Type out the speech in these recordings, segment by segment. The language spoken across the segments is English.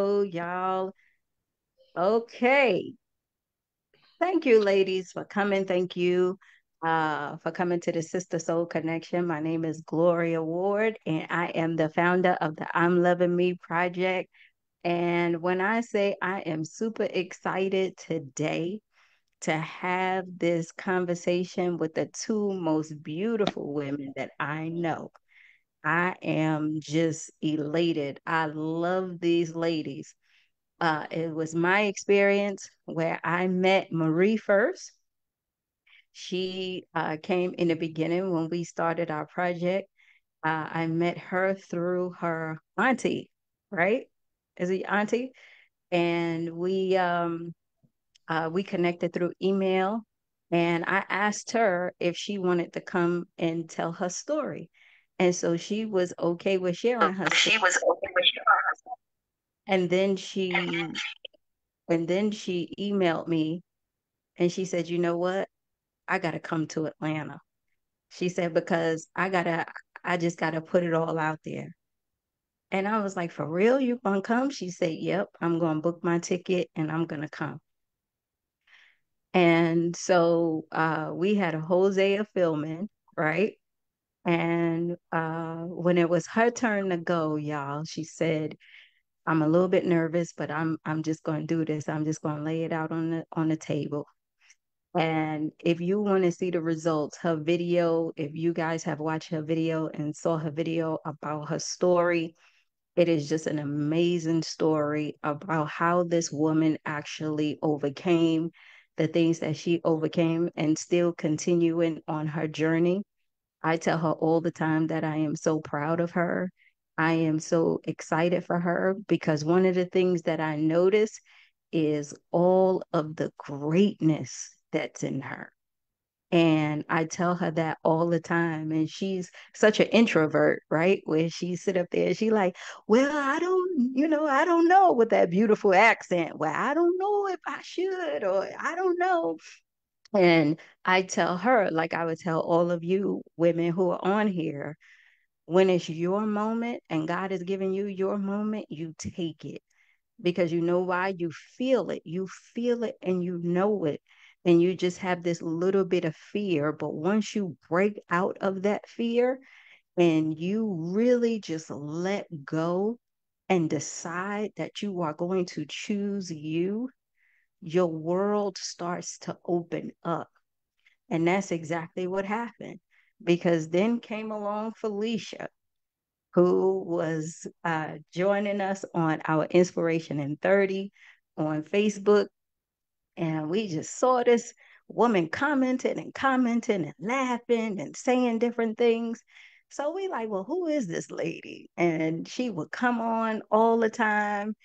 y'all. Okay. Thank you, ladies, for coming. Thank you for coming to the Sister Soul Connection. My name is Gloria Ward, and I am the founder of the I'm Loving Me project. And when I say I am super excited today to have this conversation with the two most beautiful women that I know, I am just elated. I love these ladies. It was my experience where I met Marie first. She came in the beginning when we started our project. I met her through her auntie, right? Is it auntie? And we connected through email. And I asked her if she wanted to come and tell her story. And so she was okay with sharing her story. She was okay with you. And then she emailed me and she said, "You know what? I got to come to Atlanta." She said, "Because I just got to put it all out there." And I was like, "For real? You gonna come?" She said, "Yep, I'm gonna book my ticket and I'm gonna come." And so we had a whole day of filming, right? And when it was her turn to go, y'all, she said, "I'm a little bit nervous, but I'm just gonna do this. I'm just gonna lay it out on the table." And if you want to see the results, her video, if you guys have watched her video and saw her video about her story, it is just an amazing story about how this woman actually overcame the things that she overcame and still continuing on her journey. I tell her all the time that I am so proud of her. I am so excited for her because one of the things that I notice is all of the greatness that's in her. And I tell her that all the time. And she's such an introvert, right? Where she sit up there, she like, "Well, I don't know," with that beautiful accent. "Well, I don't know if I should, or I don't know." And I tell her, like I would tell all of you women who are on here, when it's your moment and God is giving you your moment, you take it because you know why? You feel it. You feel it and you know it. And you just have this little bit of fear. But once you break out of that fear and you really just let go and decide that you are going to choose you, your world starts to open up. And that's exactly what happened. Because then came along Felicia, who was joining us on our Inspiration in 30 on Facebook. And we just saw this woman commenting and commenting and laughing and saying different things. So we like, well, who is this lady? And she would come on all the time.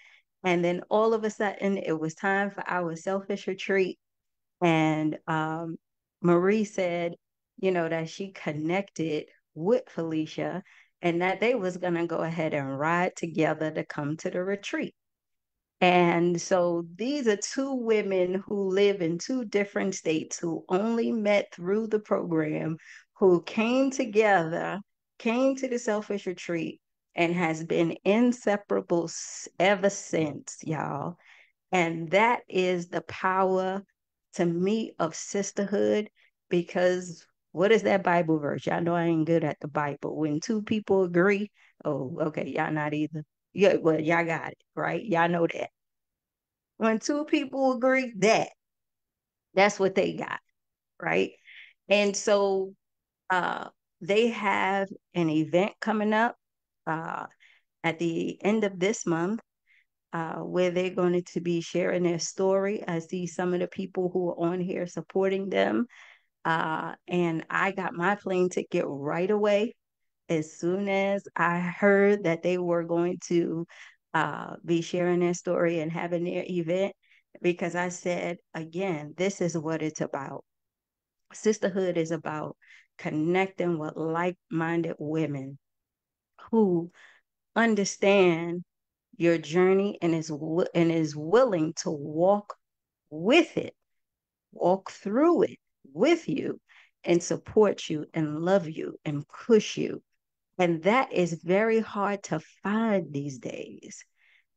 And then all of a sudden, it was time for our selfish retreat. And Marie said, that she connected with Felicia and that they was going to go ahead and ride together to come to the retreat. And so these are two women who live in two different states who only met through the program, who came together, came to the Selfish Retreat, and has been inseparable ever since, y'all. And that is the power to me of sisterhood because what is that Bible verse? Y'all know I ain't good at the Bible. When two people agree, oh, okay, y'all not either. Yeah, well, y'all got it, right? Y'all know that. When two people agree, that's what they got, right? And so uh they have an event coming up uh at the end of this month where they're going to be sharing their story. I see some of the people who are on here supporting them. And I got my plane ticket right away as soon as I heard that they were going to be sharing their story and having their event, because I said, again, this is what it's about. Sisterhood is about connecting with like minded women who understand your journey and is willing to walk with it, walk through it with you and support you and love you and push you. And that is very hard to find these days.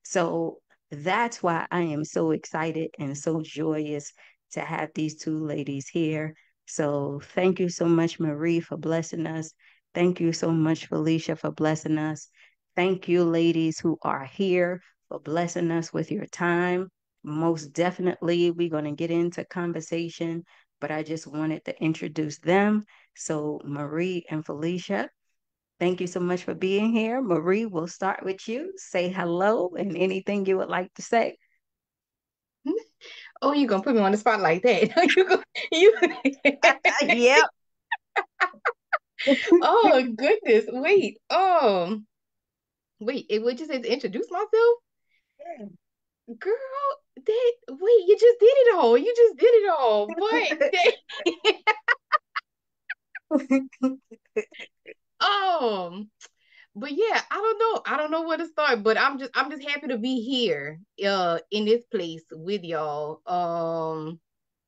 So that's why I am so excited and so joyous to have these two ladies here. So thank you so much, Marie, for blessing us. Thank you so much, Felicia, for blessing us. Thank you, ladies who are here, for blessing us with your time. Most definitely, we're going to get into conversation, but I just wanted to introduce them. So, Marie and Felicia, thank you so much for being here. Marie, we'll start with you. Say hello and anything you would like to say. Oh, you gonna put me on the spot like that? You. Yep. Oh goodness. Wait. It would just say to introduce myself, girl. You just did it all. You just did it all. Um. But yeah, I don't know. I don't know where to start. But I'm just happy to be here. In this place with y'all.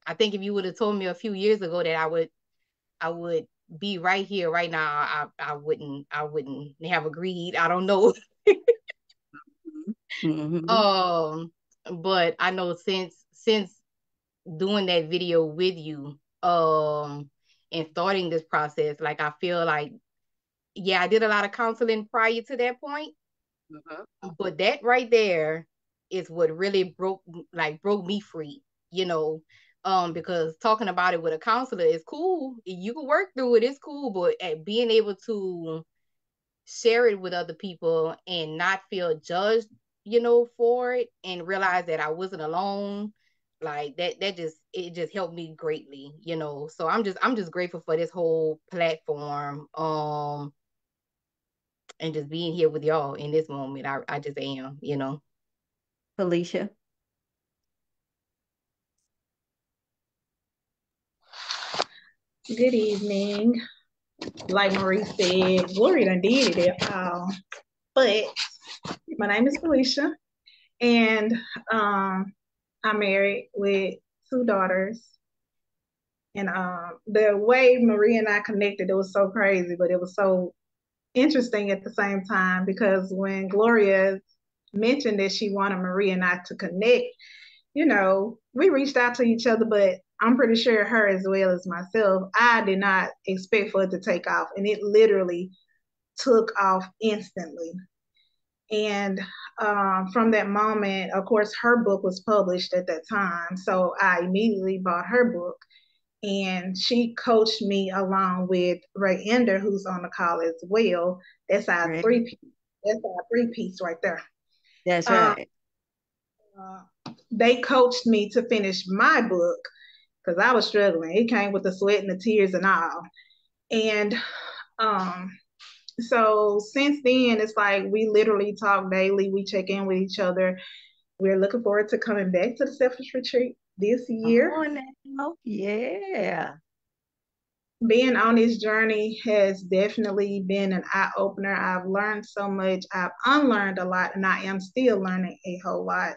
I think if you would have told me a few years ago that I would be right here right now, I wouldn't have agreed. I don't know. Mm-hmm. um, but I know since doing that video with you, and starting this process, like I feel like, yeah, I did a lot of counseling prior to that point, but that right there is what really broke me free, you know. Because talking about it with a counselor is cool. You can work through it, it's cool, but at being able to share it with other people and not feel judged, for it, and realize that I wasn't alone, like that just it just helped me greatly, So I'm just grateful for this whole platform, and just being here with y'all in this moment. I just am. Felicia. Good evening. Like Marie said, Gloria done did it all. But my name is Felicia, and I'm married with two daughters. And the way Marie and I connected, it was so crazy, but it was so interesting at the same time because when Gloria mentioned that she wanted Marie and I to connect, we reached out to each other, but I'm pretty sure her as well as myself, I did not expect for it to take off. And it literally took off instantly. And from that moment, of course, her book was published at that time. So I immediately bought her book. And she coached me along with Ray Ender, who's on the call as well. That's our Right. three piece. That's our three piece right there. That's Um, right. they coached me to finish my book because I was struggling. It came with the sweat and the tears and all. And um, so since then, it's like we literally talk daily. We check in with each other. We're looking forward to coming back to the Selfish Retreat this Come year. on now. Yeah. Being on this journey has definitely been an eye opener. I've learned so much. I've unlearned a lot, and I am still learning a whole lot.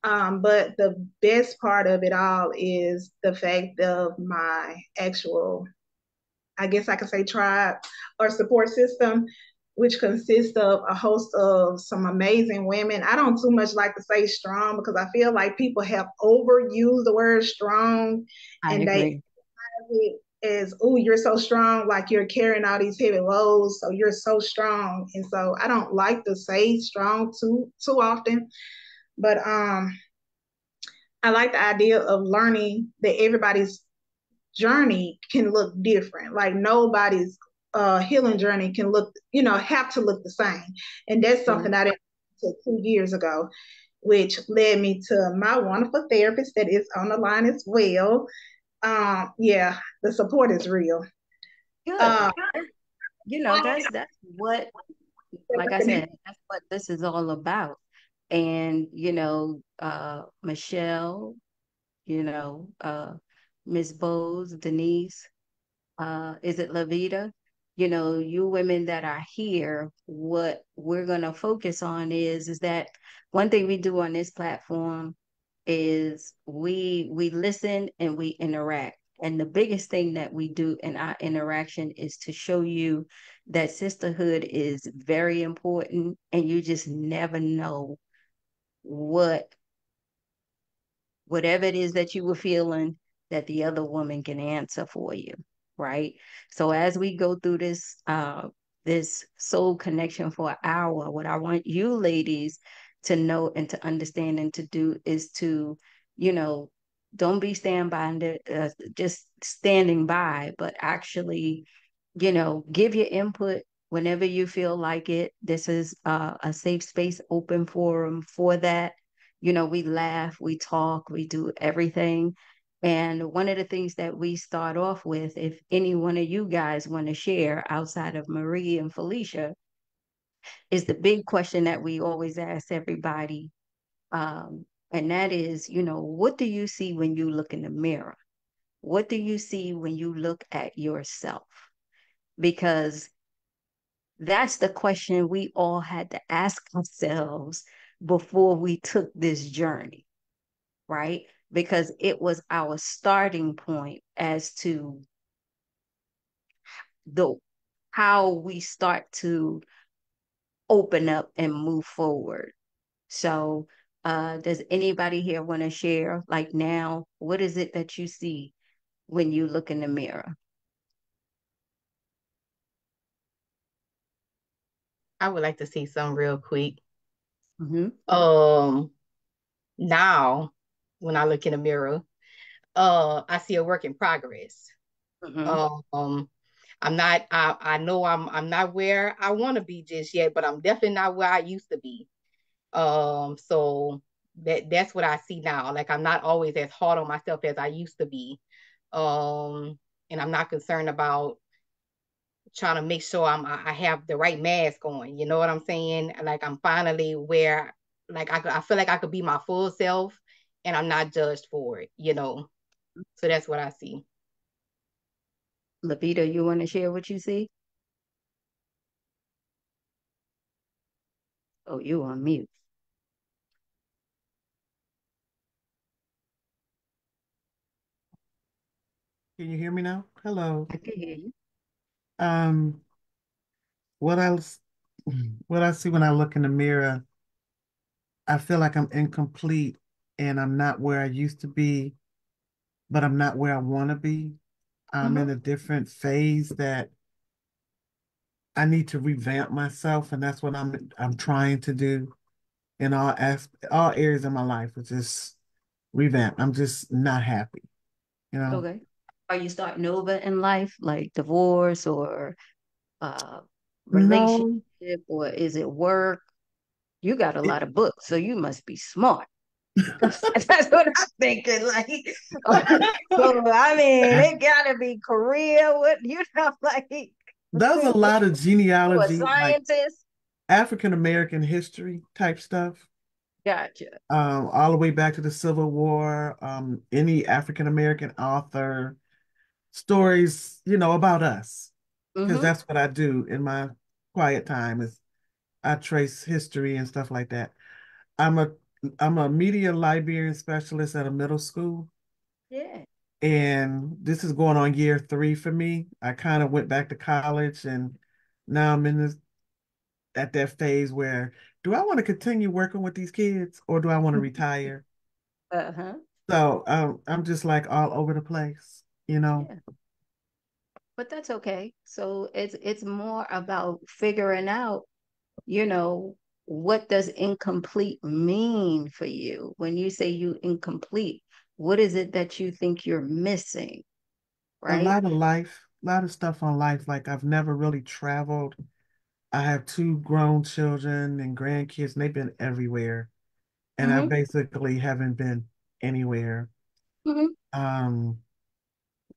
But the best part of it all is the fact of my actual, I guess I could say, tribe or support system, which consists of a host of some amazing women. I don't too much like to say strong because I feel like people have overused the word strong, I and they agree. have it as, oh, you're so strong, like you're carrying all these heavy loads, so you're so strong. And so I don't like to say strong too often, but I like the idea of learning that everybody's journey can look different. Like nobody's healing journey can look, have to look the same. And that's something Mhm. I didn't until 2 years ago, which led me to my wonderful therapist that is on the line as well. Yeah, the support is real. Good. Uh, That's what, like I said, that's what this is all about. And, Michelle, you know, uh, Miss Bowes, Denise, is it Lavita? You women that are here, what we're gonna focus on is that one thing we do on this platform is we listen and we interact. And the biggest thing that we do in our interaction is to show you that sisterhood is very important and you just never know what whatever it is that you were feeling that the other woman can answer for you, right? So as we go through this soul connection for an hour, what I want you ladies to know and to understand and to do is to, you know, don't be just standing by, but actually, give your input whenever you feel like it. This is a safe space, open forum for that. We laugh, we talk, we do everything. And one of the things that we start off with, if any one of you guys want to share outside of Marie and Felicia, is the big question that we always ask everybody. And that is, what do you see when you look in the mirror? What do you see when you look at yourself? Because that's the question we all had to ask ourselves before we took this journey, right? Because it was our starting point as to the how we start to open up and move forward. So, does anybody here want to share, like now, what is it that you see when you look in the mirror? I would like to see some real quick. Mm-hmm. Um, Now when I look in the mirror, I see a work in progress. Mm-hmm. Um, I know I'm not where I want to be just yet, but I'm definitely not where I used to be. So that's what I see now. Like I'm not always as hard on myself as I used to be. Um, and I'm not concerned about trying to make sure I have the right mask on. You know what I'm saying? Like I'm finally where like I feel like I could be my full self and I'm not judged for it. So that's what I see. Lavita, you want to share what you see? Oh, you on mute. Can you hear me now? Hello. I can hear you. Um, what else? What I see when I look in the mirror, I feel like I'm incomplete and I'm not where I used to be, but I'm not where I want to be. I'm Mm-hmm. in a different phase that I need to revamp myself, and that's what I'm trying to do in all areas of my life, which is revamp. I'm just not happy, you know. Okay. Are you starting over in life, like divorce or uh relationship, No, or is it work? You got a it lot of books, so you must be smart. That's what I'm thinking. Like, so I mean, it gotta be career. What like does a lot of you a genealogy, like scientist? African American history type stuff, Gotcha. all the way back to the Civil War, any African American author, stories, about us, because Mm-hmm. that's what I do in my quiet time is I trace history and stuff like that. I'm a I'm a media librarian specialist at a middle school, Yeah. and this is going on year 3 for me. I kind of went back to college, and now I'm in this at that phase where do I want to continue working with these kids or do I want to retire? Uh-huh. So I'm just like all over the place. Yeah. But that's okay. So it's more about figuring out, you know, what does incomplete mean for you? When you say you incomplete, what is it that you think you're missing, A right? lot of life, a lot of stuff on life. Like I've never really traveled. I have 2 grown children and grandkids, and they've been everywhere. And I Mm-hmm. basically haven't been anywhere. Mm-hmm. Um,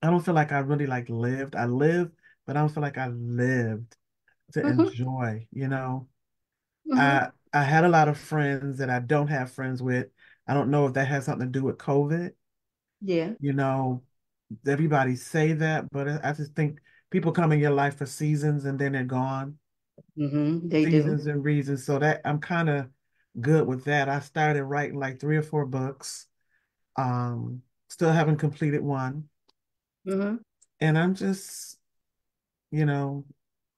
I don't feel like I really like lived. I lived, but I don't feel like I lived to Mm-hmm. enjoy. Mm-hmm. I had a lot of friends that I don't have friends with. I don't know if that has something to do with COVID. Yeah. You know, everybody say that, but I just think people come in your life for seasons and then they're gone. Mm-hmm. They do. Seasons and reasons. So that I'm kind of good with that. I started writing like 3 or 4 books. Um, Still haven't completed one. Mm-hmm. And I'm just, you know,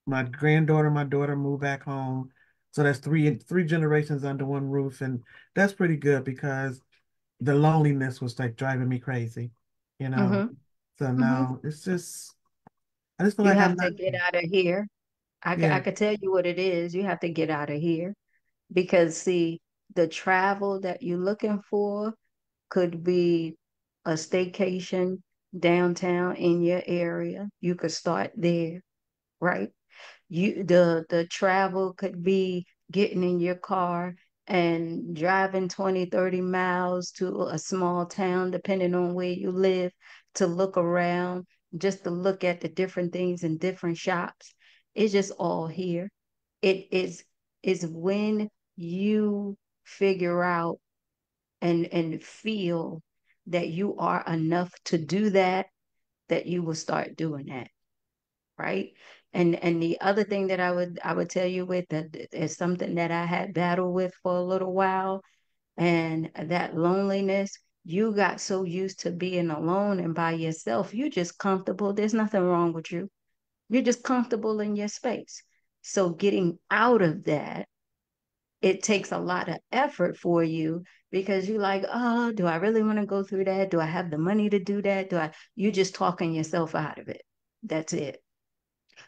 my granddaughter, my daughter moved back home. So that's three generations under one roof, and that's pretty good because the loneliness was like driving me crazy, you know. Mm-hmm. So Mm-hmm. now it's just I just feel You like I'm have to not. get out of here. I Yeah. could tell you what it is. You have to get out of here because see, the travel that you're looking for could be a staycation downtown in your area. You could start there, right? The travel could be getting in your car and driving 20, 30 miles to a small town, depending on where you live, to look around, just to look at the different things in different shops. It's just all here. It is when you figure out and feel that you are enough to do that, that you will start doing that, right? And the other thing that I would tell you with that is something that I had battled with for a little while, and that loneliness. You got so used to being alone and by yourself, you're just comfortable. There's nothing wrong with you. You're just comfortable in your space. So getting out of that, it takes a lot of effort for you because you're like, oh, do I really want to go through that? Do I have the money to do that? You just talking yourself out of it. That's it.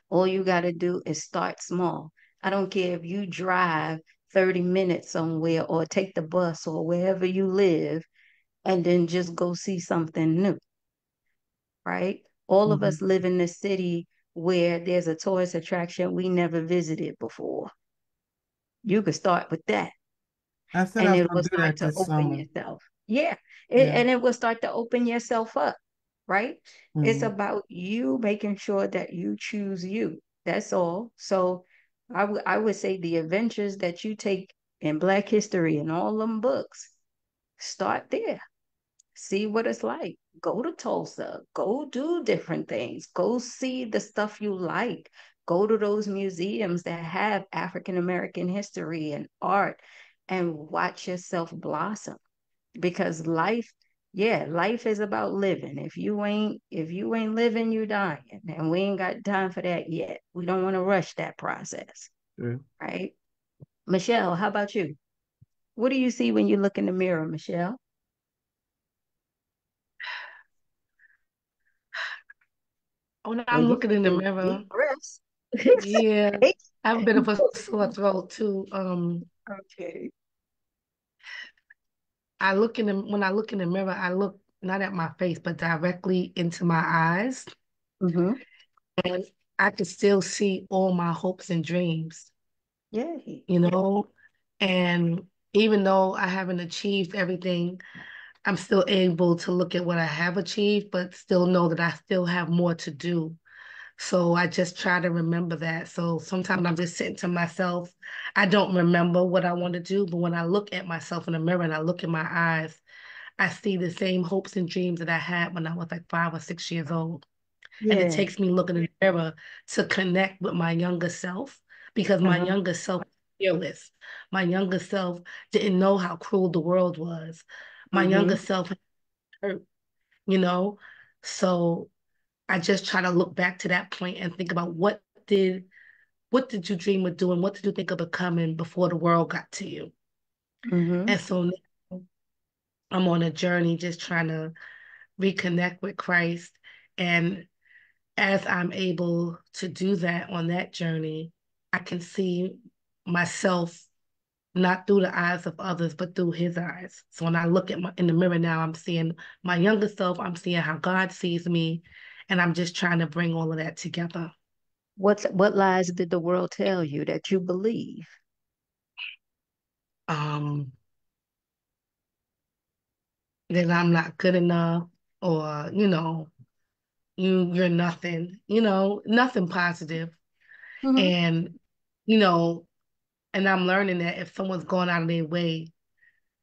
All you got to do is start small. I don't care if you drive 30 minutes somewhere or take the bus or wherever you live and then just go see something new, right? All of Mhm. us live in a city where there's a tourist attraction we never visited before. You could start with that I said I and was it gonna will do start that to this open summer. yourself. Yeah, Yeah. and it will start to open yourself up, right? It's Hmm. about you making sure that you choose you. That's all. So I would say the adventures that you take in Black history and all them books, start there. See what it's like. Go to Tulsa. Go do different things. Go see the stuff you like. Go to those museums that have African American history and art and watch yourself blossom because life, yeah, life is about living. If you ain't living, you dying. And we ain't got time for that yet. We don't want to rush that process, True. right? Michelle, how about you? What do you see when you look in the mirror, Michelle? When Well, I'm you looking in the taking mirror, deep breaths. yeah, I have a bit of a sore throat too. Okay. When I look in the mirror, I look not at my face, but directly into my eyes, Mm-hmm. and I can still see all my hopes and dreams, Yay. you know? And even though I haven't achieved everything, I'm still able to look at what I have achieved, but still know that I still have more to do. So I just try to remember that. So sometimes I'm just sitting to myself. I don't remember what I want to do, but when I look at myself in the mirror and I look in my eyes, I see the same hopes and dreams that I had when I was like 5 or 6 years old. And it Yeah. takes me looking in the mirror to connect with my younger self because my Uh-huh. younger self was fearless. My younger self didn't know how cruel the world was. My Mm-hmm. younger self hurt, you know? So I just try to look back to that point and think about what did you dream of doing? What did you think of becoming before the world got to you? Mm-hmm. And so now I'm on a journey just trying to reconnect with Christ. And as I'm able to do that on that journey, I can see myself not through the eyes of others, but through his eyes. So when I look in the mirror now, I'm seeing my younger self, I'm seeing how God sees me, and I'm just trying to bring all of that together. What lies did the world tell you that you believe? Um, that I'm not good enough, or you're nothing, nothing positive. Mm-hmm. And you know, and I'm learning that if someone's going out of their way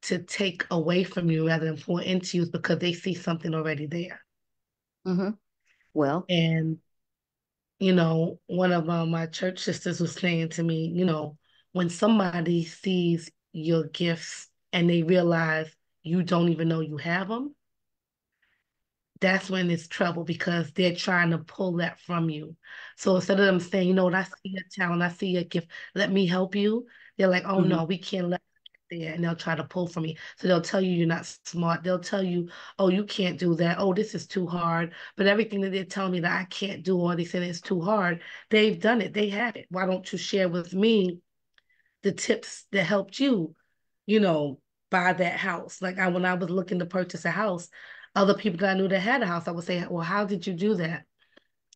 to take away from you rather than pour into you, it's because they see something already there. Mm-hmm. Well, And one of my church sisters was saying to me, when somebody sees your gifts and they realize you don't even know you have them, that's when it's trouble because they're trying to pull that from you. So instead of them saying, what, I see your talent, I see your gift, let me help you, They're like, oh Mm-hmm. no, we can't let there, and they'll try to pull from me. So they'll tell you you're not smart. They'll tell you, oh, you can't do that. Oh, this is too hard. But everything that they're telling me that I can't do, or they say it's too hard, they've done it. They have it. Why don't you share with me the tips that helped you, you know, buy that house? Like when I was looking to purchase a house, other people that I knew that had a house, I would say, well, how did you do that?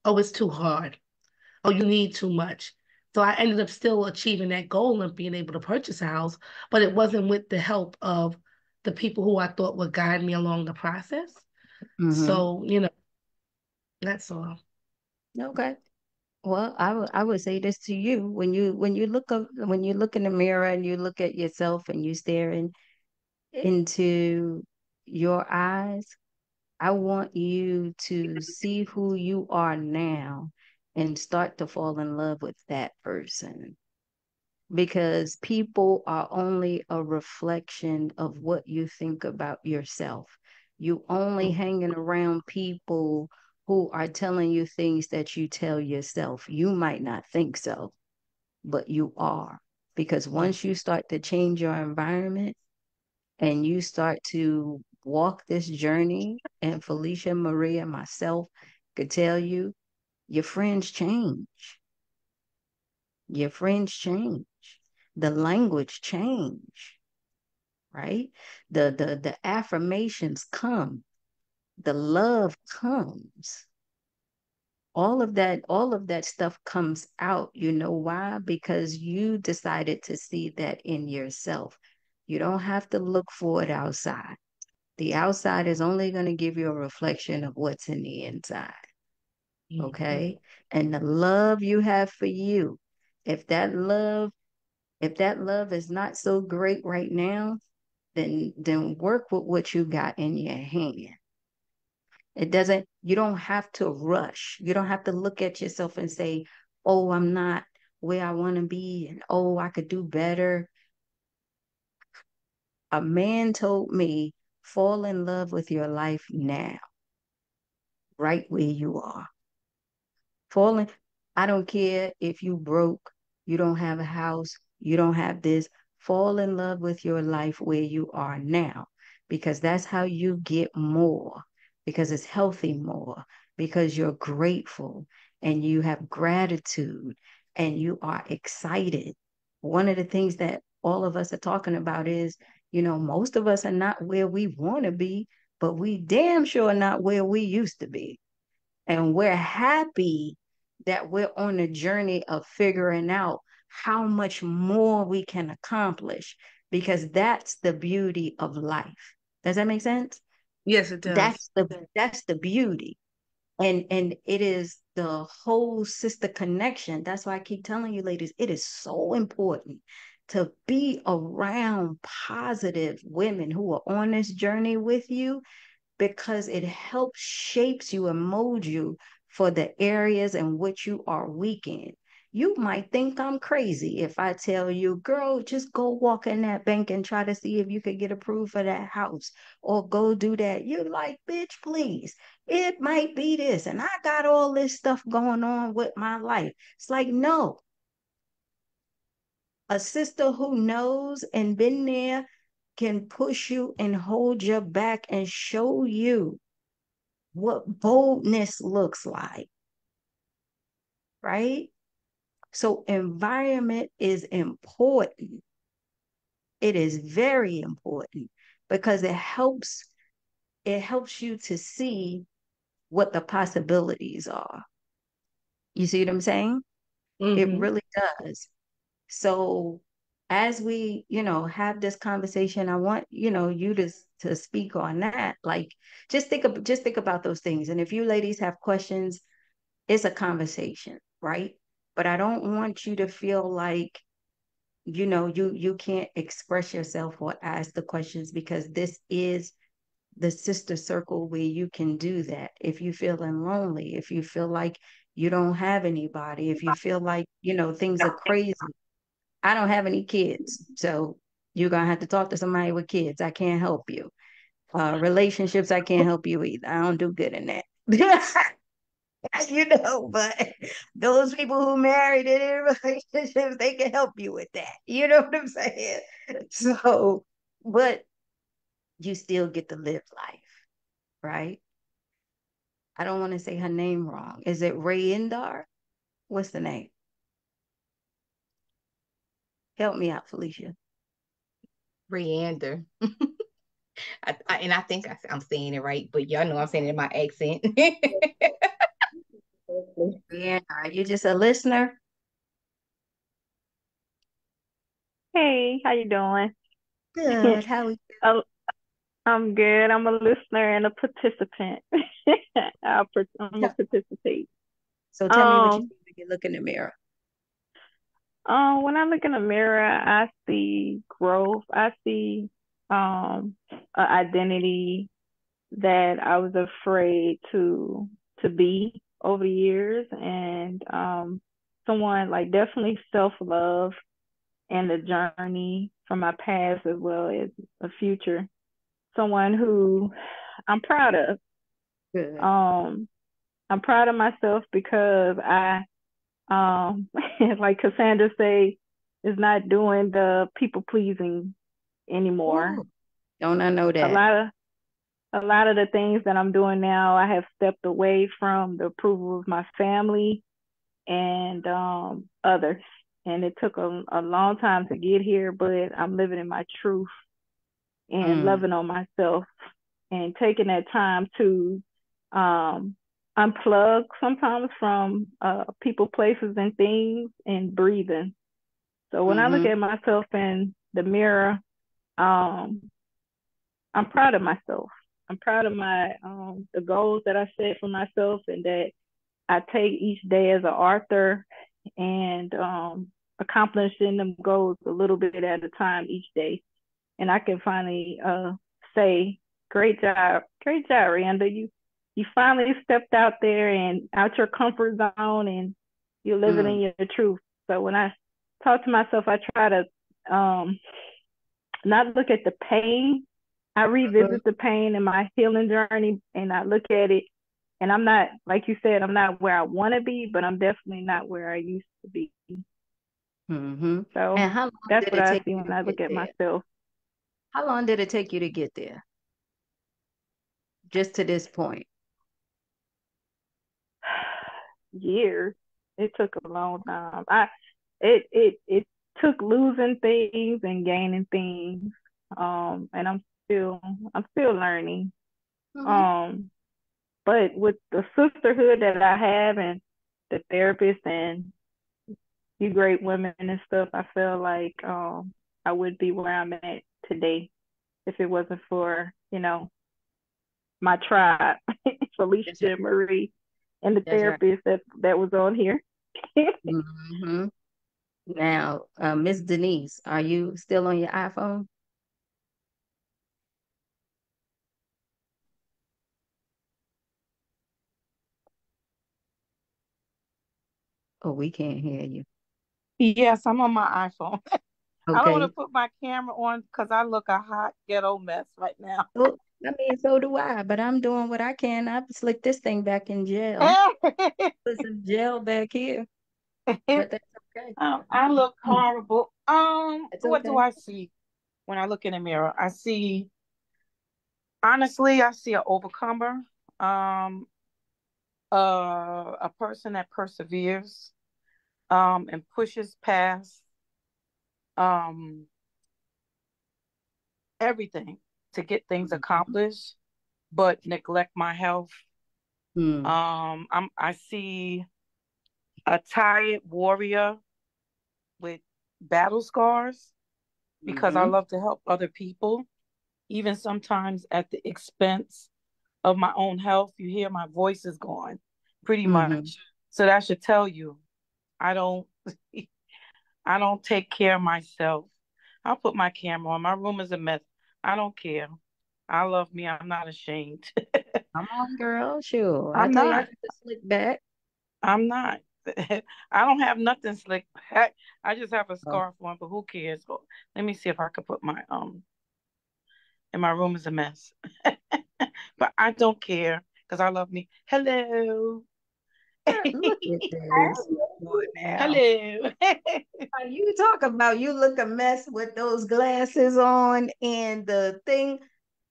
Oh, it's too hard. Oh, you need too much. So I ended up still achieving that goal and being able to purchase a house, but it wasn't with the help of the people who I thought would guide me along the process. Mm-hmm. So, that's all. Okay. Well, I would say this to you when you look in the mirror and you look at yourself and you stare into your eyes, I want you to see who you are now and start to fall in love with that person, because people are only a reflection of what you think about yourself. You only Mm, hanging around people who are telling you things that you tell yourself. You might not think so, but you are. Because once yes. you start to change your environment and you start to walk this journey, and Felicia, Maria, myself could tell you, your friends change. Your friends change. The language change, right? The affirmations come. The love comes. All of that stuff comes out. You know why? Because you decided to see that in yourself. You don't have to look for it outside. The outside is only going to give you a reflection of what's in the inside. Mhm. Okay? And the love you have for you, if that love if that love is not so great right now, then work with what you got in your hand. You don't have to rush. You don't have to look at yourself and say, oh, I'm not where I want to be, and oh, I could do better. A man told me, fall in love with your life now, right where you are. Falling, I don't care if you broke, you don't have a house, you don't have this. Fall in love with your life where you are now, because that's how you get more, because it's healthy more, because you're grateful and you have gratitude and you are excited. One of the things that all of us are talking about is, most of us are not where we want to be, but we damn sure not where we used to be. And we're happy that we're on a journey of figuring out how much more we can accomplish, because that's the beauty of life. Does that make sense? Yes, it does. That's the beauty. And it is the whole sister connection. That's why I keep telling you, ladies, it is so important to be around positive women who are on this journey with you, because it helps shapes you and molds you for the areas in which you are weak in. You might think I'm crazy if I tell you, girl, just go walk in that bank and try to see if you could get approved for that house, or go do that. You're like, bitch, please. It might be this, and I got all this stuff going on with my life. It's like, no, a sister who knows and been there can push you and hold your back and show you what boldness looks like, right? So environment is important. It is very important, because it helps you to see what the possibilities are. You see what I'm saying? It Mm-hmm. really does. So as we, have this conversation, I want, you to speak on that. Like, just think about those things. And if you ladies have questions, it's a conversation, right? But I don't want you to feel like, you can't express yourself or ask the questions, because this is the sister circle where you can do that. If you're feeling lonely, if you feel like you don't have anybody, if you feel like, things are crazy. I don't have any kids, so you're gonna have to talk to somebody with kids. I can't help you. Relationships, I can't help you either. I don't do good in that. but those people who married and in relationships, they can help you with that. You know what I'm saying? So, but you still get to live life, right? I don't want to say her name wrong. Is it Ray Indar? What's the name? Help me out, Felicia. Reander. And I think I'm saying it right, but y'all know I'm saying it in my accent. Yeah, are you just a listener? Hey, how you doing? Good. How we Oh, I'm good. I'm a listener and a participant. I'm a tell, participate. so tell me what you Um, see when you look in the mirror. when I look in the mirror, I see growth. I see an identity that I was afraid to be over the years, and someone like definitely self-love and the journey from my past as well as a future. Someone who I'm proud of. Good. Um, I'm proud of myself because like Cassandra say, is not doing the people pleasing anymore. Ooh, don't I know A that? lot of a lot of the things that I'm doing now, I have stepped away from the approval of my family and others. And it took a long time to get here, but I'm living in my truth and Mm, loving on myself and taking that time to um, unplug sometimes from people, places, and things and breathing. So when I look mm-hmm. at myself in the mirror, um, I'm proud of myself. I'm proud of my the goals that I set for myself and that I take each day as an author and accomplishing them goals a little bit at a time each day. And I can finally say, great job, Randa. You finally stepped out there and out your comfort zone, and you're living Mm, in your truth. So when I talk to myself, I try to not look at the pain. I mhm. revisit the pain in my healing journey, and I look at it. And I'm not, like you said, I'm not where I want to be, but I'm definitely not where I used to be. Mm-hmm. So And how long that's did what it I take see you when to I get look at there? myself. How long did it take you to get there? Just to this point? Years. It took a long time. It took losing things and gaining things. And I'm still learning. Mm-hmm. Um, but with the sisterhood that I have and the therapist and you great women and stuff, I feel like I would be where I'm at today if it wasn't for, my tribe, That's right. Felicia Marie, and the That's right. therapist that was on here. Mm-hmm. Now, Miss Denise, are you still on your iPhone? Oh, we can't hear you. Yes, I'm on my iPhone. I don't want to Okay. put my camera on because I look a hot ghetto mess right now. Well, I mean, so do I, but I'm doing what I can. I've slicked this thing back in gel. Put some gel back here, but that's okay. I look Mm, horrible. it's What do okay. I see when I look in the mirror? Honestly, I see an overcomer, um, a person that perseveres, and pushes past, um, everything to get things Mhm. accomplished, but neglect my health. Mm, I see a tired warrior with battle scars because I mhm, love to help other people, even sometimes at the expense of my own health. You hear my voice is gone pretty mhm. much. So that should tell you I don't I don't take care of myself. I'll put my camera on. My room is a mess. I don't care. I love me. I'm not ashamed. Come on, girl. Sure. I I'm told you I not. got the slick back. I'm not. I don't have nothing slick back. I just have a Oh, scarf on, but who cares? Let me see if I could put my and my room is a mess. But I don't care because I love me. Hello. Look at this. What now? Hello. You talk about you look a mess with those glasses on and the thing.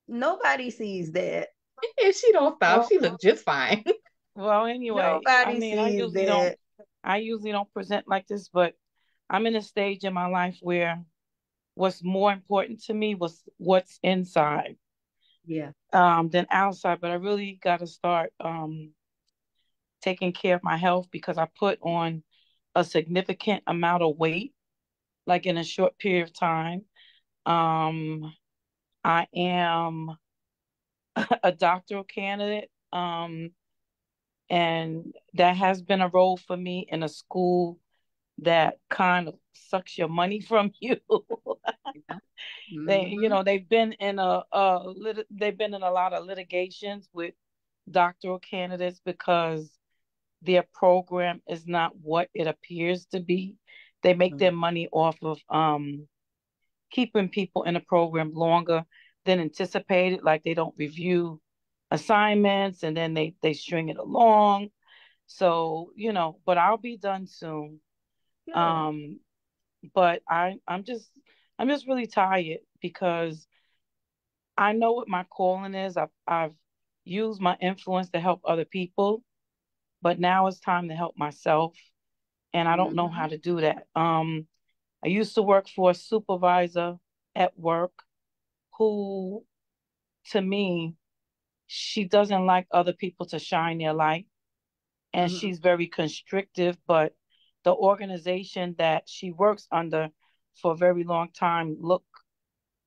Nobody sees that. And she don't stop. Well, She look just fine. well, anyway, I Nobody mean, sees that. I usually don't present like this, but I'm in a stage in my life where what's more important to me was what's inside Yeah. than outside. But I really got to start taking care of my health because I put on a significant amount of weight, like in a short period of time. Um, I am a doctoral candidate, and that has been a role for me in a school that kind of sucks your money from you. Yeah. They, Mm-hmm. they've been in they've been in a lot of litigations with doctoral candidates because their program is not what it appears to be. They make their money off of keeping people in a program longer than anticipated. Like they don't review assignments and then they string it along. So, but I'll be done soon. Good. Um, but I'm just really tired because I know what my calling is. I've used my influence to help other people, but now it's time to help myself. And I don't know Mm-hmm. how to do that. I used to work for a supervisor at work who, to me, she doesn't like other people to shine their light. And Mm-hmm. she's very constrictive, but the organization that she works under for a very long time look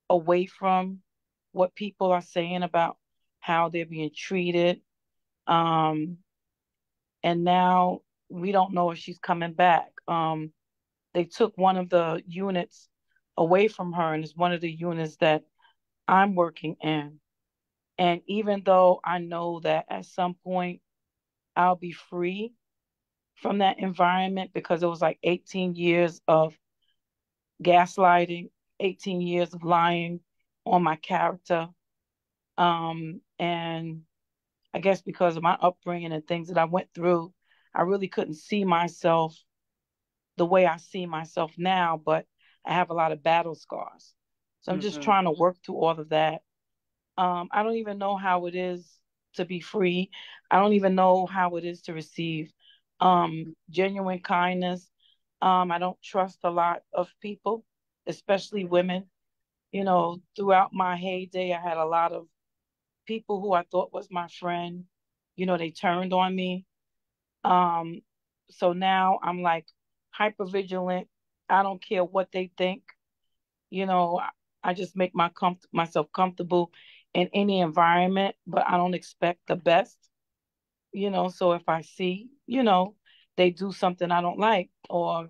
away from what people are saying about how they're being treated. Um, and now we don't know if she's coming back. They took one of the units away from her, and it's one of the units that I'm working in. And even though I know that at some point I'll be free from that environment because it was like 18 years of gaslighting, 18 years of lying on my character. And I guess because of my upbringing and things that I went through, I really couldn't see myself the way I see myself now, but I have a lot of battle scars. So I'm just Mm-hmm. trying to work through all of that. I don't even know how it is to be free. I don't even know how it is to receive genuine kindness. I don't trust a lot of people, especially women. Throughout my heyday, I had a lot of people who I thought was my friend. They turned on me. Um, so now I'm like hyper vigilant. I don't care what they think. I just make myself comfortable in any environment, but I don't expect the best. So if I see, they do something I don't like, or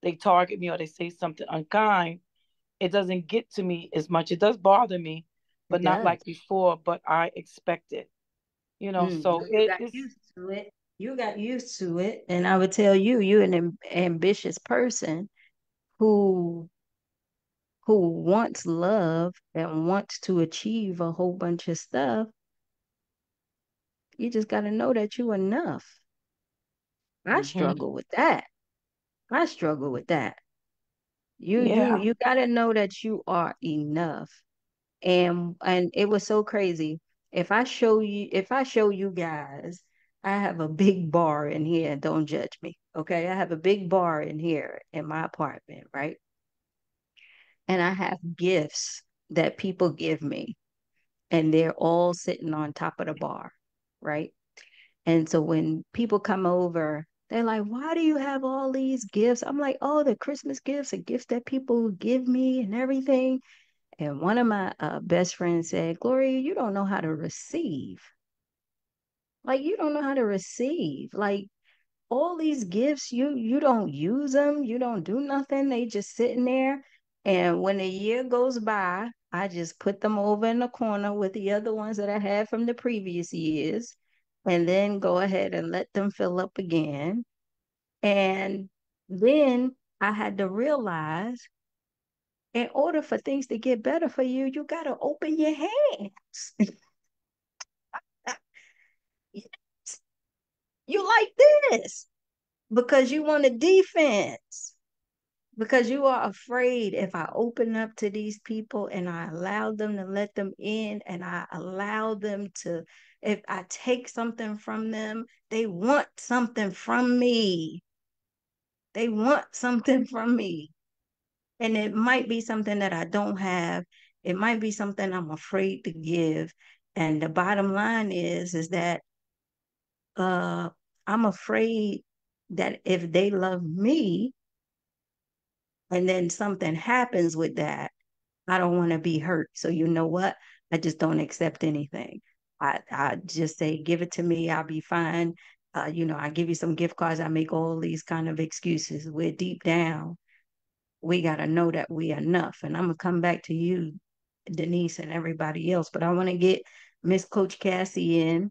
they target me, or they say something unkind, it doesn't get to me as much. It does bother me, It but not does. like before, but I expect it. So You got used to it. You got used to it. And I would tell you, you're an ambitious person who wants love and wants to achieve a whole bunch of stuff. You just got to know that you're enough. I hmm struggle with that. I struggle with that. yeah. You got to know that you are enough. And it was so crazy. If I show you guys, I have a big bar in here. Don't judge me, okay? I have a big bar in here in my apartment, right? And I have gifts that people give me, and they're all sitting on top of the bar, right? And so when people come over, they're like, "Why do you have all these gifts?" I'm like, "Oh, the Christmas gifts, the gifts that people give me and everything." And one of my best friends said, "Gloria, you don't know how to receive. Like, you don't know how to receive. Like, all these gifts, you don't use them. You don't do nothing. They just sitting there. And when a year goes by, I just put them over in the corner with the other ones that I had from the previous years, and then go ahead and let them fill up again. And then I had to realize in order for things to get better for you, you got to open your hands. Yes. You like this because you want a defense, because you are afraid if I open up to these people and I allow them to let them in and I allow them to, if I take something from them, they want something from me. They want something from me. And it might be something that I don't have. It might be something I'm afraid to give. And the bottom line is that uh I'm afraid that if they love me and then something happens with that, I don't want to be hurt. So you know what? I just don't accept anything. I just say, give it to me, I'll be fine. I give you some gift cards. I make all these kind of excuses. We're deep down. We gotta know that we are enough. And I'm gonna come back to you, Denise, and everybody else. But I want to get Miss Coach Cassie in.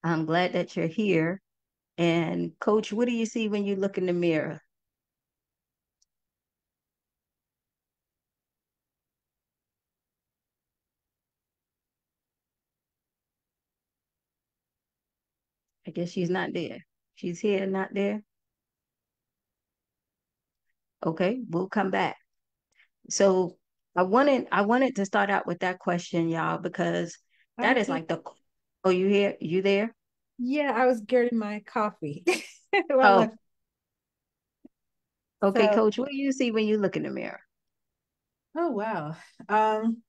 I'm glad that you're here. And Coach, what do you see when you look in the mirror? I guess she's not there. She's here, not there. Okay, we'll come back. So I wanted to start out with that question, y'all, because I'm that is here. like the oh, you here? You there? Yeah, I was getting my coffee. Well, Oh, look, okay, so Coach, what do you see when you look in the mirror? oh wow. Um,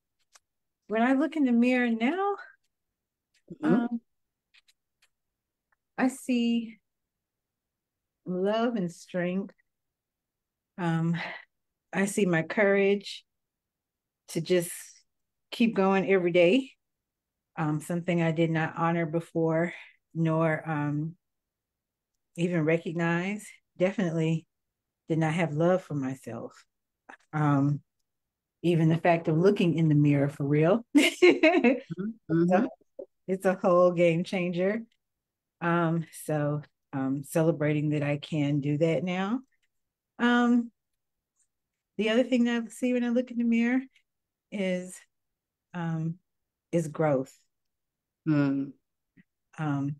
when I look in the mirror now, Mhm. um, I see love and strength. Um, I see my courage to just keep going every day. Something I did not honor before, nor even recognize. Definitely did not have love for myself. Um, Even the fact of looking in the mirror for real. Mhm. It's a whole game changer. So celebrating that I can do that now. Um, the other thing that I see when I look in the mirror is um is growth. Mm. Um,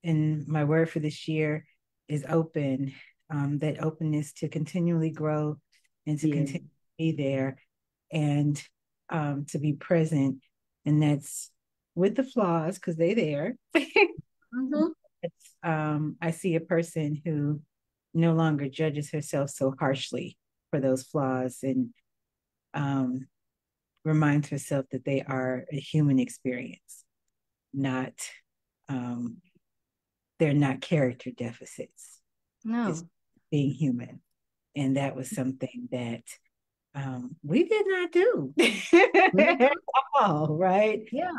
and my word for this year is open. That openness to continually grow and to Yeah. continue to be there and to be present. And that's with the flaws because they're there. Mhm. I see a person who no longer judges herself so harshly for those flaws and um, reminds herself that they are a human experience, not um, they're not character deficits. It's No. being human, and that was something that we did not do Mhm. at all, right? Yeah.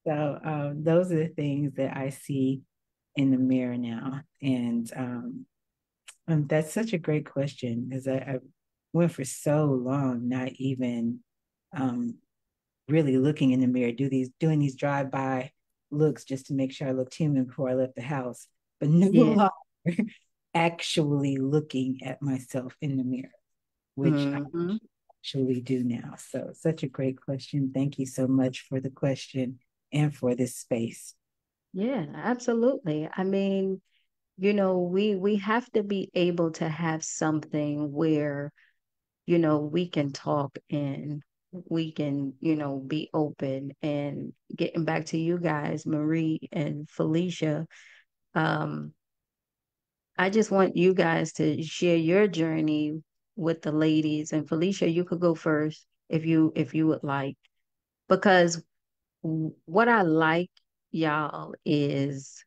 So those are the things that I see in the mirror now, and that's such a great question because I went for so long not even um, really looking in the mirror, doing these drive by looks just to make sure I looked human before I left the house, but no Yeah. longer actually looking at myself in the mirror, which I Mhm. actually do now. So such a great question. Thank you so much for the question and for this space. Yeah, absolutely. I mean, we have to be able to have something where, we can talk and we can, be open. And getting back to you guys, Marie and Felicia, um, I just want you guys to share your journey with the ladies. And Felicia, you could go first if you would like, because what I like, y'all, is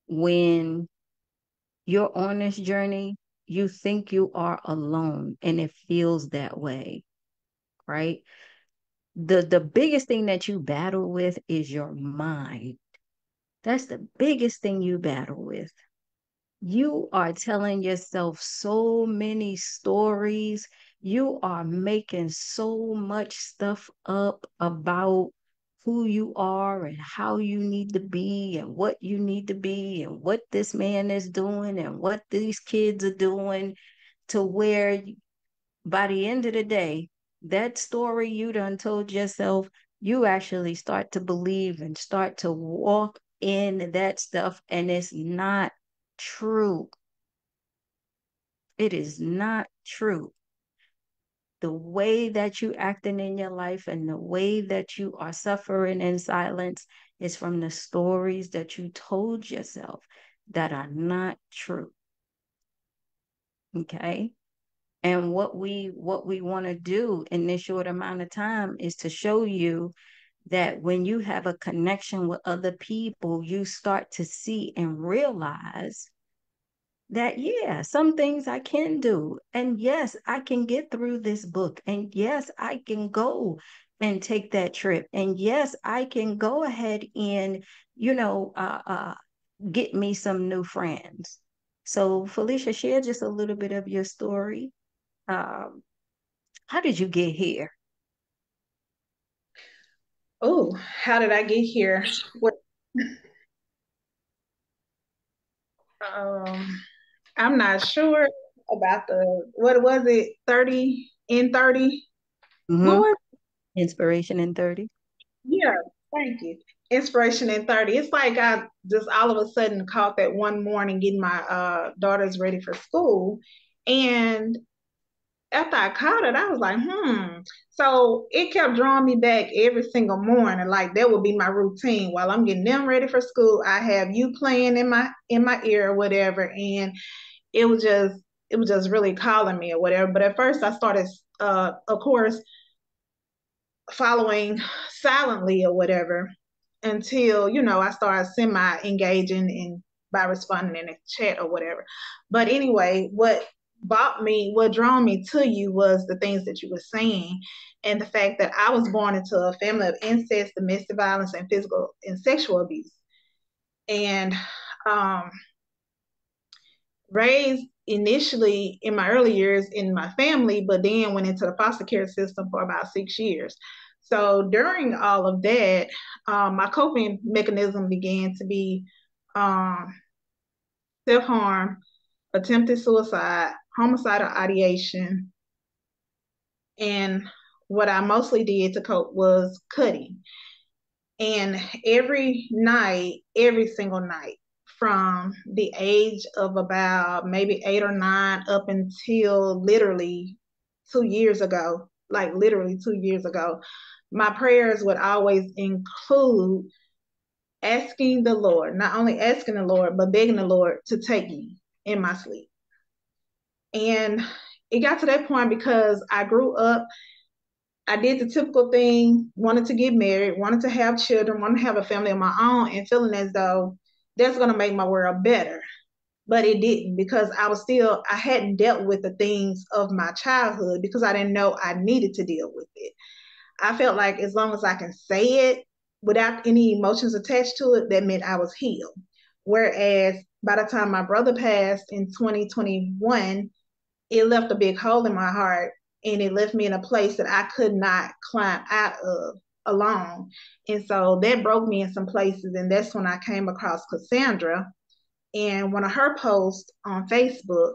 when you're on this journey, you think you are alone and it feels that way, right? The biggest thing that you battle with is your mind. That's the biggest thing you battle with. You are telling yourself so many stories. You are making so much stuff up about who you are and how you need to be and what you need to be and what this man is doing and what these kids are doing, to where by the end of the day, that story you done told yourself, you actually start to believe and start to walk in that stuff, and it's not true. It is not true. The way that you acting in your life and the way that you are suffering in silence is from the stories that you told yourself that are not true. Okay? And what we want to do in this short amount of time is to show you that when you have a connection with other people, you start to see and realize that, yeah, some things I can do. And yes, I can get through this book. And yes, I can go and take that trip. And yes, I can go ahead and, you know, get me some new friends. So, Felicia, share just a little bit of your story. Um, how did you get here? Oh, how did I get here? What, um, I'm not sure about the, what was it, 30 in 30? What Mm-hmm. was Inspiration in 30. Yeah, thank you. Inspiration in 30. It's like I just all of a sudden caught that one morning getting my daughters ready for school. And after I caught it, I was like, hmm. So it kept drawing me back every single morning. Like that would be my routine. While I'm getting them ready for school, I have you playing in my ear or whatever. And it was just it was just really calling me or whatever. But at first I started of course following silently or whatever until I started semi engaging in by responding in the chat or whatever. But anyway, what drawn me to you was the things that you were saying, and the fact that I was born into a family of incest, domestic violence, and physical and sexual abuse, and um, raised initially in my early years in my family, but then went into the foster care system for about 6 years. So during all of that, my coping mechanism began to be um, self harm, attempted suicide, homicidal ideation, and what I mostly did to cope was cutting. And every night, every single night, from the age of about maybe 8 or 9 up until literally 2 years ago, like literally 2 years ago, my prayers would always include asking the Lord, not only asking the Lord, but begging the Lord to take me in my sleep. And it got to that point because I grew up, I did the typical thing, wanted to get married, wanted to have children, wanted to have a family of my own, and feeling as though that's going to make my world better. But it didn't, because I hadn't dealt with the things of my childhood because I didn't know I needed to deal with it. I felt like as long as I can say it without any emotions attached to it, that meant I was healed. Whereas by the time my brother passed in 2021, it left a big hole in my heart, and it left me in a place that I could not climb out of alone. And so that broke me in some places. And that's when I came across Cassandra and one of her posts on Facebook.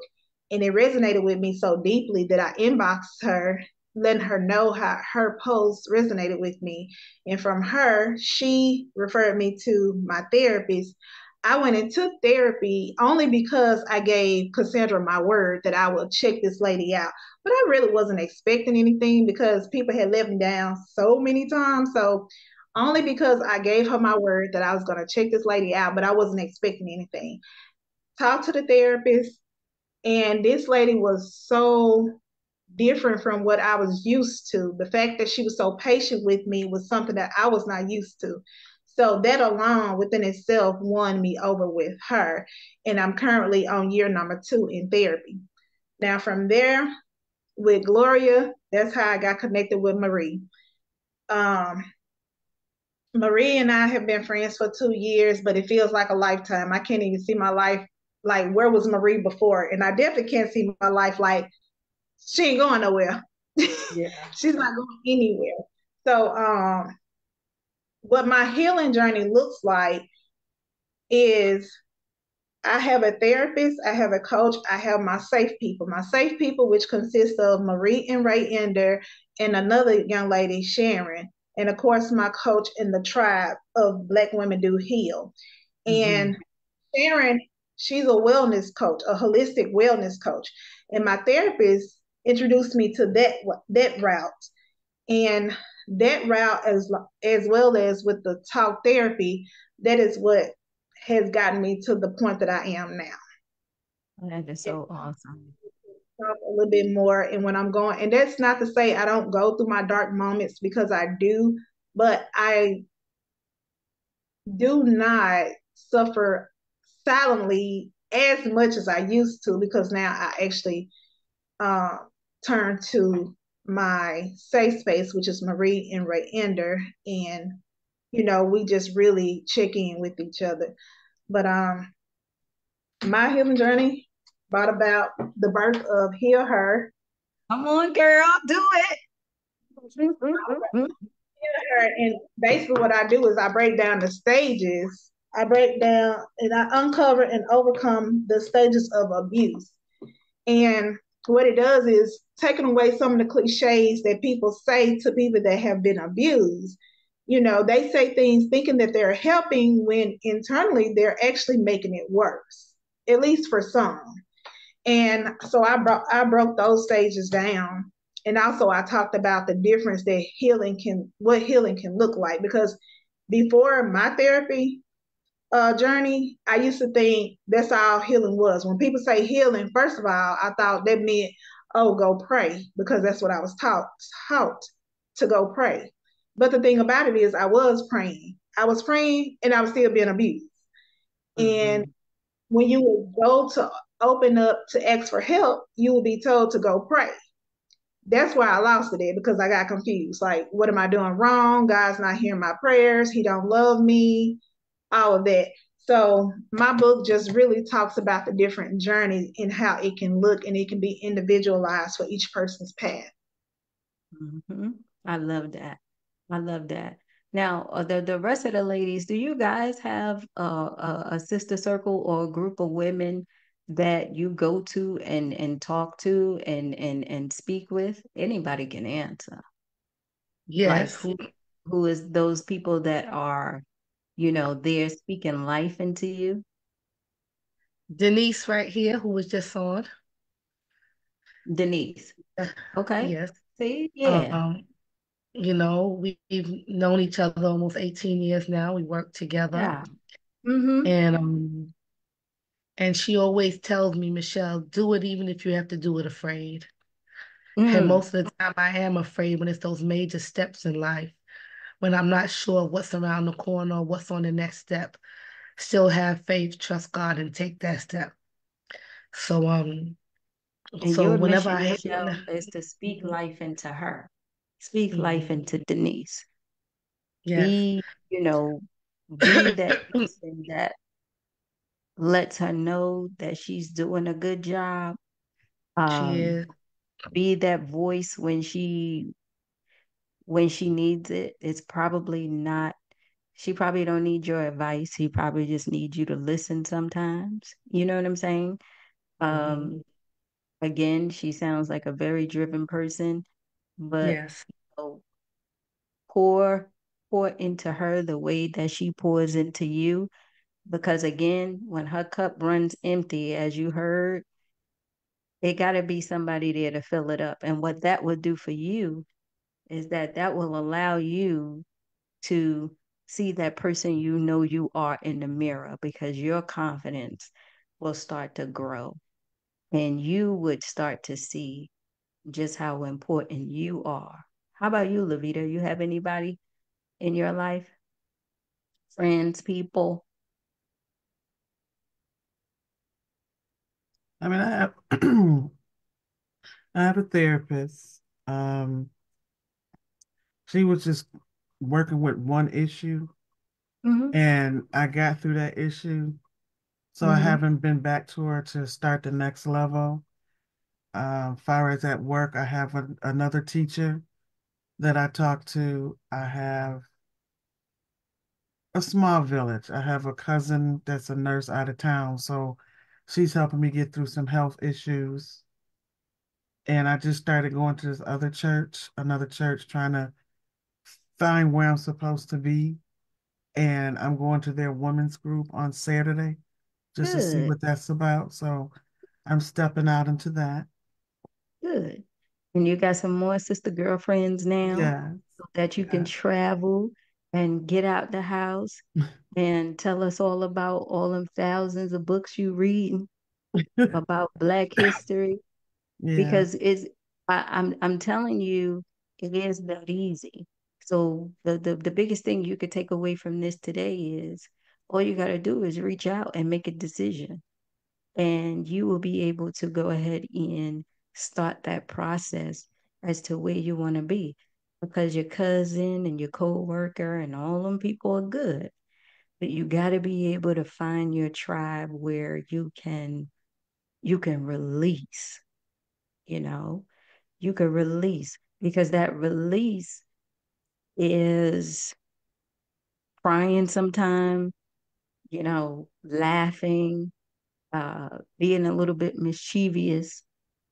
And it resonated with me so deeply that I inboxed her, letting her know how her post resonated with me. And from her, she referred me to my therapist. I went and took therapy only because I gave Cassandra my word that I would check this lady out. But I really wasn't expecting anything because people had let me down so many times. So only because I gave her my word that I was going to check this lady out, but I wasn't expecting anything. Talked to the therapist, and this lady was so different from what I was used to. The fact that she was so patient with me was something that I was not used to. So that alone within itself won me over with her. And I'm currently on year number 2 in therapy. Now from there, with Gloria, that's how I got connected with Marie. Um, Marie and I have been friends for 2 years, but it feels like a lifetime. I can't even see my life like where was Marie before? And I definitely can't see my life like she ain't going nowhere. Yeah. She's not going anywhere. So what my healing journey looks like is I have a therapist, I have a coach, I have my safe people. My safe people, which consists of Marie and Ray Ender and another young lady, Sharon, and of course my coach in the tribe of Black Women Do Heal. And Sharon, she's a wellness coach, a holistic wellness coach. And my therapist introduced me to that route. And that route, as well as with the talk therapy, that is what has gotten me to the point that I am now. That is so awesome. Talk a little bit more, and when I'm going, and that's not to say I don't go through my dark moments, because I do, but I do not suffer silently as much as I used to, because now I actually uh, turn to my safe space, which is Marie and Ray Ender, and we just really check in with each other. But my healing journey brought about the birth of Heal Her. Come on, girl, do it. And basically what I do is I break down the stages. I break down and I uncover and overcome the stages of abuse. And what it does is taking away some of the cliches that people say to people that have been abused. They say things thinking that they're helping, when internally they're actually making it worse, at least for some. And so I broke those stages down. And also I talked about the difference that what healing can look like. Because before my therapy journey, I used to think that's all healing was. When people say healing, first of all, I thought that meant, oh, go pray, because that's what I was taught to go pray. But the thing about it is, I was praying. I was praying, and I was still being abused. And when you would go to open up to ask for help, you will be told to go pray. That's why I lost it, because I got confused. Like, what am I doing wrong? God's not hearing my prayers. He don't love me, all of that. So my book just really talks about the different journeys and how it can look, and it can be individualized for each person's path. I love that. I love that. Now, the rest of the ladies, do you guys have a sister circle or a group of women that you go to and talk to and speak with? Anybody can answer. Like Yes. who is those people that are, they're speaking life into you? Denise right here, who was just on. Denise. Okay. Yes. See? Yeah. We've known each other almost 18 years now. We work together. Yeah. Mm-hmm. And she always tells me, Michelle, do it even if you have to do it afraid. And Mm. most of the time I am afraid when it's those major steps in life, when I'm not sure what's around the corner or what's on the next step. Still have faith, trust God, and take that step. So And so your whenever mission, I hit Michelle, is to speak Mhm. life into her. Speak life Mhm. into Denise. Yes. Be, you know, be that person that lets her know that she's doing a good job. She Um, is. be that voice when she needs it. It's probably not, she probably don't need your advice. He probably just needs you to listen sometimes. You know what I'm saying? Mhm. Um, again, she sounds like a very driven person, but Yes. know, pour pour into her the way that she pours into you. Because again, when her cup runs empty, as you heard, it got to be somebody there to fill it up. And what that would do for you is that will allow you to see that person you know you are in the mirror, because your confidence will start to grow and you would start to see just how important you are. How about you, Lavita? You have anybody in your life? Friends, people? I mean, I have I have a therapist. Um, she was just working with one issue, Mm-hmm. and I got through that issue. So I Mm-hmm. haven't been back to her to start the next level. Far as at work, I have another teacher that I talk to. I have a small village. I have a cousin that's a nurse out of town, so she's helping me get through some health issues. And I just started going to this another church, trying to find where I'm supposed to be. and I'm going to their women's group on Saturday just to see Good, what that's about. So I'm stepping out into that. good. And you got some more sister girlfriends now Yes, so that you can yes. travel and get out the house and tell us all about all them thousands of books you read about Black history. Yeah, Because I'm telling you, it is that easy. So the biggest thing you could take away from this today is all you got to do is reach out and make a decision, and you will be able to go ahead and start that process as to where you want to be, because your cousin and your coworker and all them people are good, but you got to be able to find your tribe where you can release, you know you can release, because that release is crying sometime, laughing, being a little bit mischievous,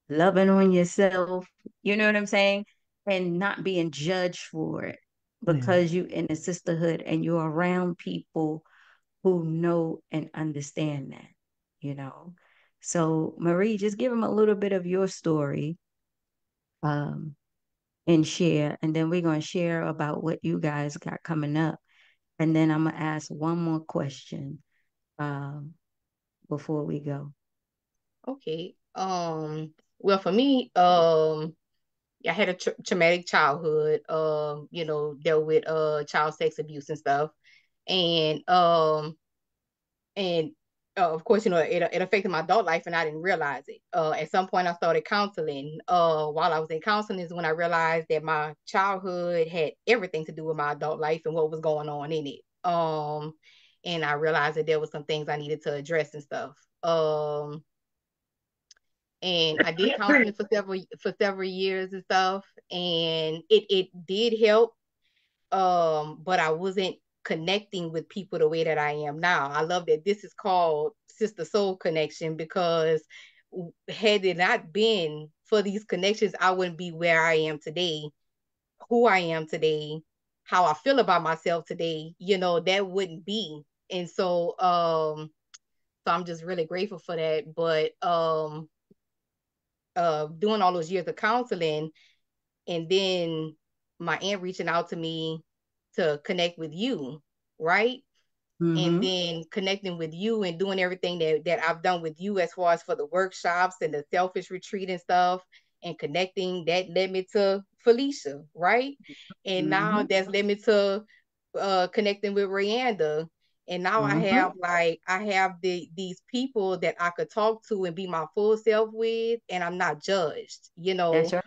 loving on yourself, you know what I'm saying? And not being judged for it, yeah. because you in a sisterhood and you're around people who know and understand that, you know. So Marie, just give them a little bit of your story. Um, and share. And then we're going to share about what you guys got coming up. And then I'm going to ask one more question um, before we go. Okay. Well, for me, I had a traumatic childhood. Dealt with child sex abuse and stuff, and and of course, it affected my adult life, and I didn't realize it. At some point, I started counseling. While I was in counseling, is when I realized that my childhood had everything to do with my adult life and what was going on in it. And I realized that there was some things I needed to address and stuff. And I did counseling for several years and stuff, and it did help. But I wasn't connecting with people the way that I am now. I love that this is called Sister Soul Connection, because had it not been for these connections, I wouldn't be where I am today, who I am today, how I feel about myself today. That wouldn't be. And so I'm just really grateful for that. But doing all those years of counseling, and then my aunt reaching out to me to connect with you, right? And Mm-hmm. then connecting with you and doing everything that I've done with you as far as for the workshops and the selfish retreat and stuff, and connecting, that led me to Felicia, right? And now Mm-hmm. that's led me to connecting with Rayanda. And now I Mm-hmm. have these people that I could talk to and be my full self with, and I'm not judged, That's right.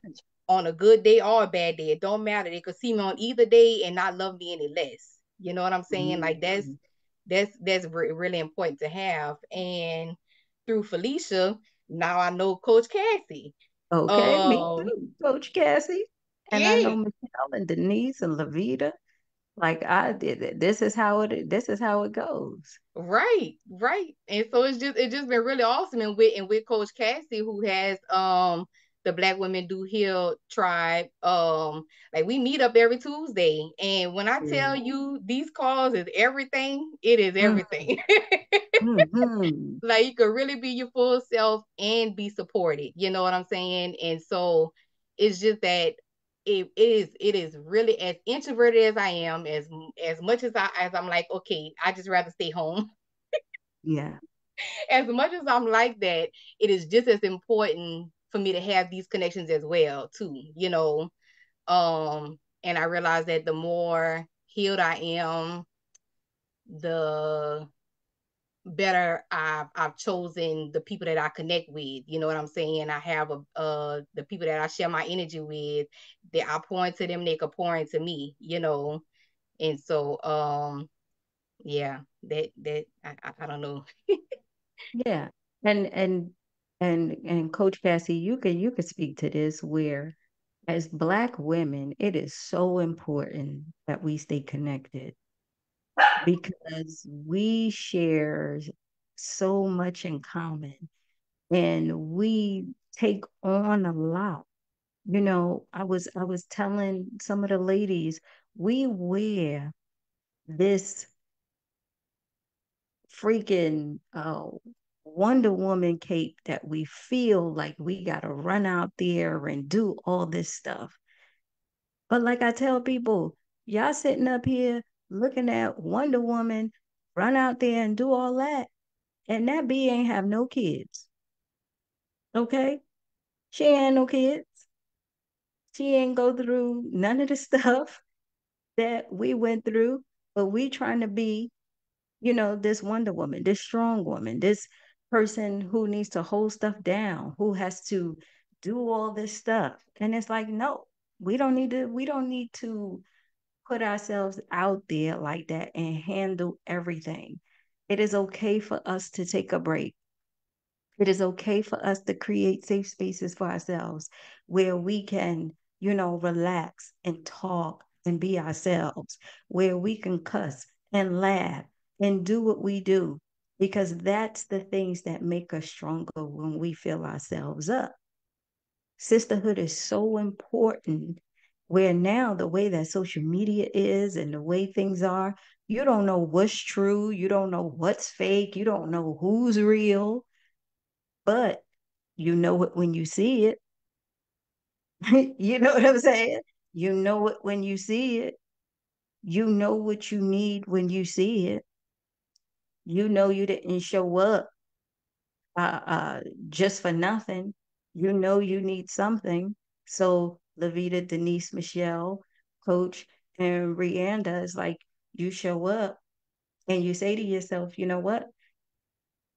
on a good day or a bad day. It don't matter. They could see me on either day and not love me any less. You know what I'm saying? Like Mm-hmm. that's really important to have. And through Felicia, now I know Coach Cassie. Okay, me Um, too, Coach Cassie. And I yeah, know Michelle and Denise and Lavita. Like I did it. This is how it goes. right, right. And so it's just been really awesome. And with Coach Cassie, who has the Black Women Do Heal tribe. Like, we meet up every Tuesday. And when I Yeah. tell you these calls is everything, it is everything. Mm-hmm. Like, you could really be your full self and be supported. You know what I'm saying? And so it's just that it is really, as introverted as I am, as much as I'm like, okay, I just rather stay home. Yeah. As much as I'm like that, it is just as important for me to have these connections as well too. And I realize that the more healed I am, the better I've chosen the people that I connect with. You know what I'm saying? I have the people that I share my energy with, that I pour into them, they could pour into me. And so yeah, that I don't know. Yeah. And Coach Cassie, you could speak to this, where as Black women, it is so important that we stay connected, because we share so much in common, and we take on a lot. I was telling some of the ladies, we wear this freaking Wonder Woman cape that we feel like we got to run out there and do all this stuff. But like I tell people, y'all sitting up here looking at Wonder Woman run out there and do all that, and that bee ain't have no kids. Okay? She ain't no kids. She ain't go through none of the stuff that we went through, but we trying to be, this Wonder Woman, this strong woman, this person who needs to hold stuff down, who has to do all this stuff. And it's like, no, we don't need to put ourselves out there like that and handle everything. It is okay for us to take a break. It is okay for us to create safe spaces for ourselves where we can, relax and talk and be ourselves, where we can cuss and laugh and do what we do, because that's the things that make us stronger when we fill ourselves up. Sisterhood is so important, where now the way that social media is and the way things are, you don't know what's true, you don't know what's fake, you don't know who's real, but you know it when you see it. You know what I'm saying? You know it when you see it. You know what you need when you see it. You know you didn't show up just for nothing. You know you need something. So Lavita, Denise, Michelle, Coach, and Rianda is like, you show up and you say to yourself, you know what?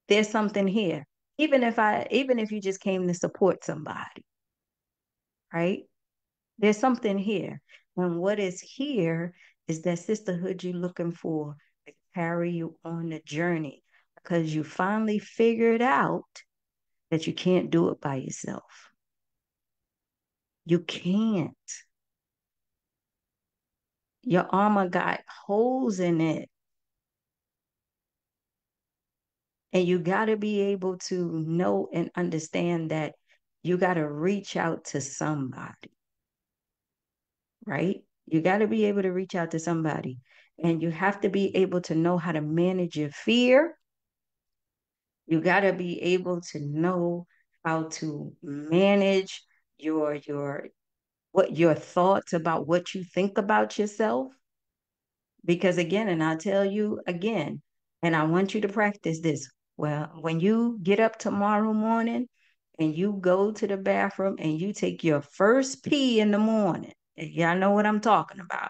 There's something here. Even if you just came to support somebody, right? There's something here. And what is here is that sisterhood you're looking for to carry you on the journey, because you finally figured out that you can't do it by yourself. You can't. Your armor got holes in it. And you got to be able to know and understand that you got to reach out to somebody, right? You got to be able to reach out to somebody. And you have to be able to know how to manage your fear. You got to be able to know how to manage your thoughts about what you think about yourself. Because again, and I'll tell you again, and I want you to practice this. Well, when you get up tomorrow morning and you go to the bathroom and you take your first pee in the morning, y'all know what I'm talking about,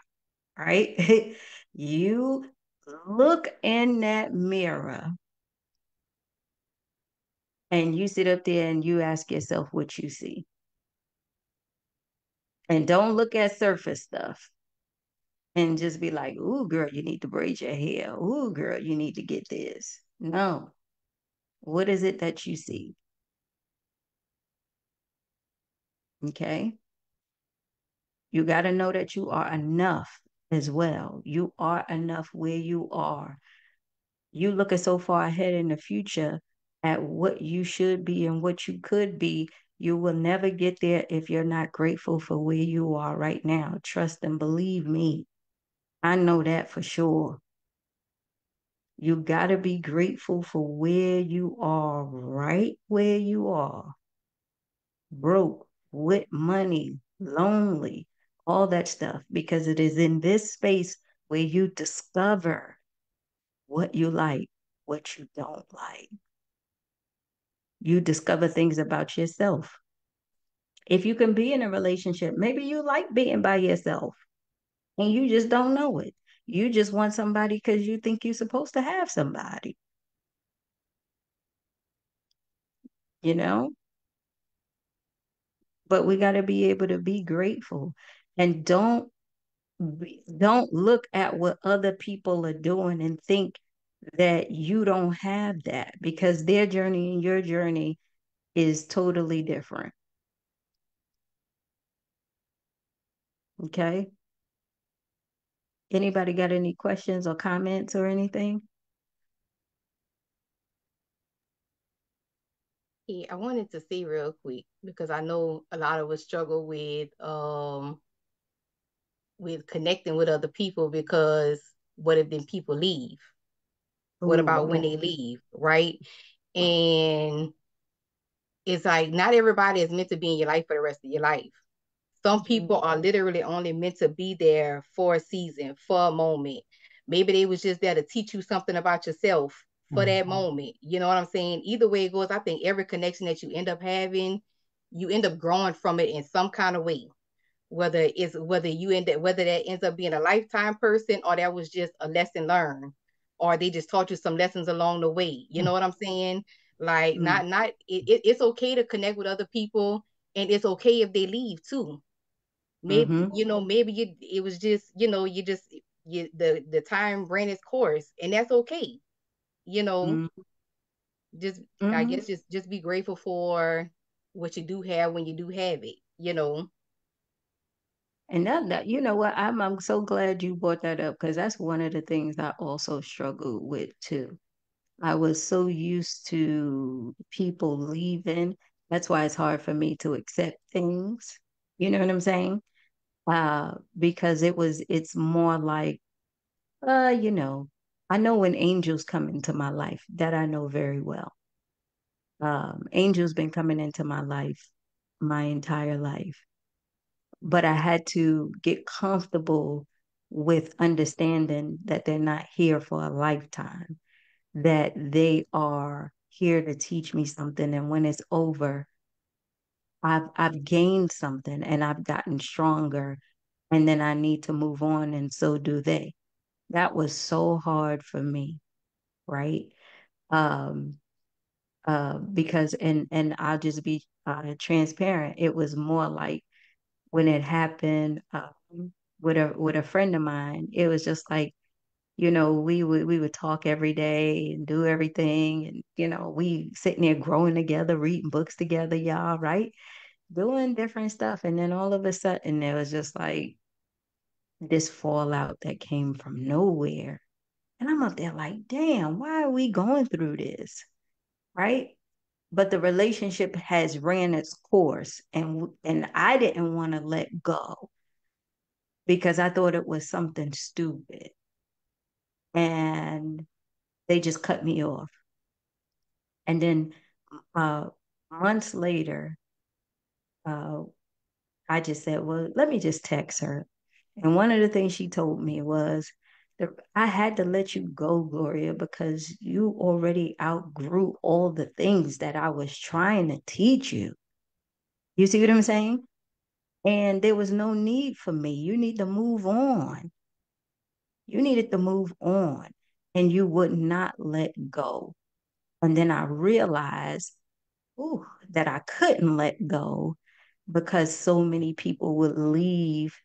right? You look in that mirror and you sit up there and you ask yourself what you see. And don't look at surface stuff and just be like, ooh, girl, you need to braid your hair. Ooh, girl, you need to get this. No. What is it that you see? Okay. You got to know that you are enough as well. You are enough where you are. You looking so far ahead in the future at what you should be and what you could be. You will never get there if you're not grateful for where you are right now. Trust and believe me. I know that for sure. You got to be grateful for where you are, right where you are. Broke, with money, lonely, all that stuff, because it is in this space where you discover what you like, what you don't like. You discover things about yourself. If you can be in a relationship, maybe you like being by yourself and you just don't know it. You just want somebody because you think you're supposed to have somebody, you know? But we got to be able to be grateful, and don't look at what other people are doing and think that you don't have that, because their journey and your journey is totally different. Okay. Anybody got any questions or comments or anything? Yeah, I wanted to see real quick because I know a lot of us struggle with connecting with other people, because what if then people leave? What Ooh, about when okay. they leave, right? And it's like not everybody is meant to be in your life for the rest of your life. Some people are literally only meant to be there for a season, for a moment. Maybe they was just there to teach you something about yourself for that moment. You know what I'm saying? Either way it goes, I think every connection that you end up having, you end up growing from it in some kind of way. Whether that ends up being a lifetime person or that was just a lesson learned, or they just taught you some lessons along the way. You know what I'm saying? Like it's okay to connect with other people, and it's okay if they leave too. Maybe Mm-hmm. it was just the time ran its course, and that's okay. You know, just I Mm-hmm. guess just be grateful for what you do have when you do have it. And that you know what, I'm so glad you brought that up because that's one of the things I also struggled with too. I was so used to people leaving. That's why it's hard for me to accept things. You know what I'm saying? Because it's more like, you know, I know when angels come into my life, that I know very well. Angels been coming into my life my entire life, but I had to get comfortable with understanding that they're not here for a lifetime, that they are here to teach me something. And when it's over, I've gained something and I've gotten stronger. And then I need to move on, and so do they. That was so hard for me, right? Um, because and I'll just be transparent. It was more like when it happened with a friend of mine. It was just like, we would talk every day and do everything, and we sitting there growing together, reading books together, y'all, right? Doing different stuff, and then all of a sudden there was just like this fallout that came from nowhere, and I'm up there like, damn, why are we going through this, right? But the relationship has ran its course, and I didn't want to let go because I thought it was something stupid, and they just cut me off. And then uh, months later, uh, I just said, well, let me just text her. And one of the things she told me was that I had to let you go, Gloria, because you already outgrew all the things that I was trying to teach you. You see what I'm saying? And there was no need for me. You need to move on. You needed to move on. And you would not let go. And then I realized, ooh, that I couldn't let go because so many people would leave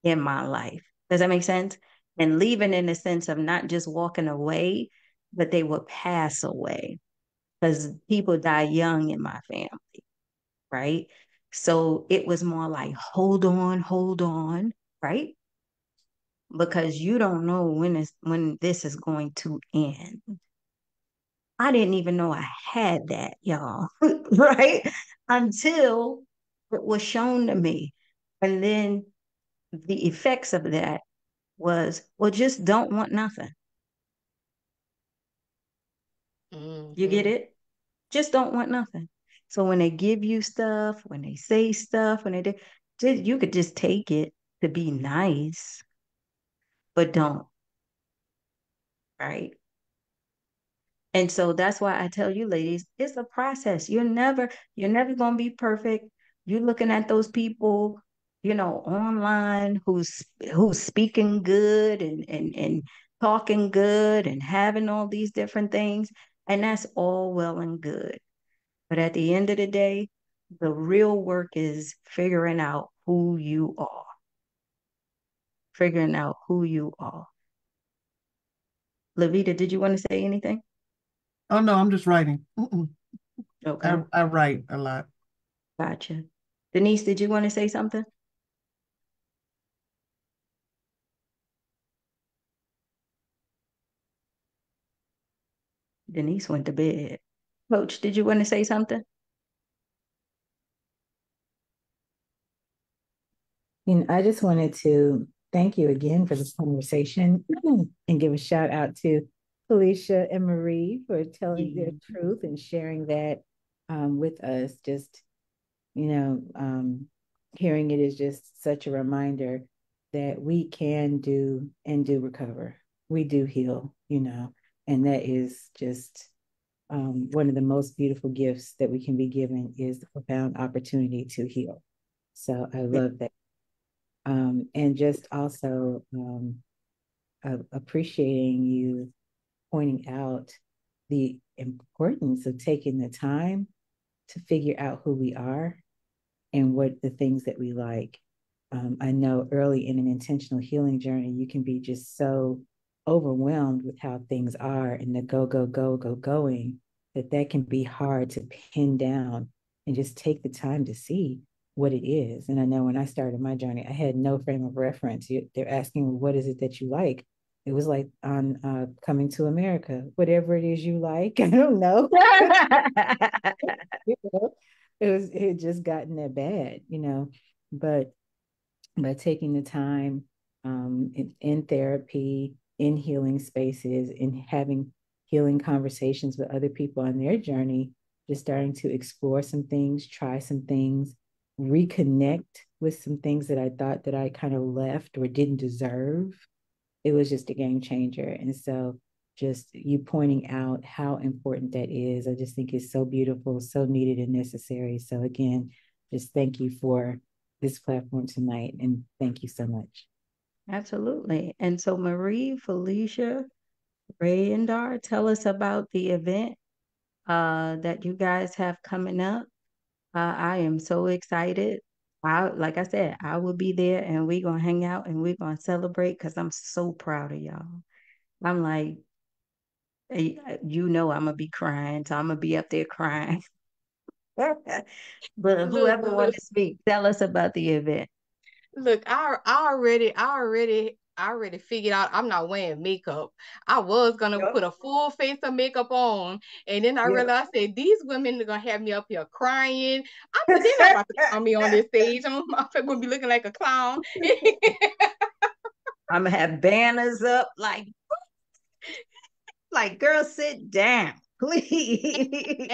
in my life. Does that make sense? And leaving in the sense of not just walking away, but they would pass away because people die young in my family, right? So it was more like, hold on, right? Because you don't know when this is going to end. I didn't even know I had that, y'all, right? Until it was shown to me. And then the effects of that was, well, just don't want nothing. You get Mm-hmm. it? Just don't want nothing. So when they give you stuff, when they say stuff, when they do, you could just take it to be nice, but don't, right? And so that's why I tell you, ladies, it's a process. You're never gonna be perfect. You're looking at those people, online who's speaking good and talking good and having all these different things. And that's all well and good. But at the end of the day, the real work is figuring out who you are, figuring out who you are. Lavita, did you want to say anything? Oh no, I'm just writing. Mm-mm. I, Okay, I write a lot. gotcha. Denise, did you want to say something? Denise went to bed. Coach, did you want to say something? I just wanted to thank you again for this conversation and give a shout out to Felicia and Marie for telling their truth and sharing that with us. Just, you know, hearing it is just such a reminder that we can do and do recover. We do heal, you know, and that is just one of the most beautiful gifts that we can be given is the profound opportunity to heal. So I love that. And just also appreciating you pointing out the importance of taking the time to figure out who we are and what the things that we like. I know early in an intentional healing journey, you can be just so overwhelmed with how things are and the go, go, go, go, going, that can be hard to pin down and just take the time to see what it is. And I know when I started my journey, I had no frame of reference. They're asking, what is it that you like? It was like on Coming to America, whatever it is you like. I don't know. You know, it had just gotten that bad, you know. But by taking the time in therapy, in healing spaces, in having healing conversations with other people on their journey, just starting to explore some things, try some things, reconnect with some things that I thought that I kind of left or didn't deserve. It was just a game changer. And so just you pointing out how important that is, I just think it's so beautiful, so needed and necessary. So again, just thank you for this platform tonight. And thank you so much. Absolutely. And so Marie, Felicia, Ray, and Dar, tell us about the event that you guys have coming up. I am so excited. Like I said, I will be there and we're gonna hang out and we're gonna celebrate because I'm so proud of y'all. I'm like, you know, I'm gonna be crying, so I'm gonna be up there crying. But whoever wants to speak, tell us about the event. Look, I already figured out I'm not wearing makeup. I was gonna put a full face of makeup on, and then I realized I said these women are gonna have me up here crying. They're not about to clown me on this stage. I'm gonna be looking like a clown. I'm gonna have banners up like girl, sit down, please.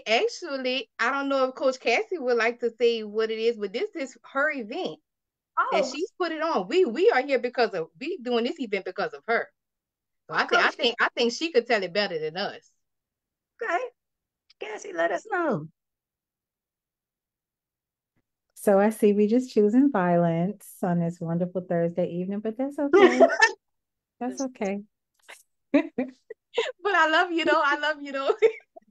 Actually, I don't know if Coach Cassie would like to say what it is, but this is her event. That she's put it on. We are here because of we doing this event because of her. So I think she could tell it better than us. Okay, Cassie, let us know. So I see we just choosing violence on this wonderful Thursday evening, but that's okay. That's okay. But I love you though. I love you though.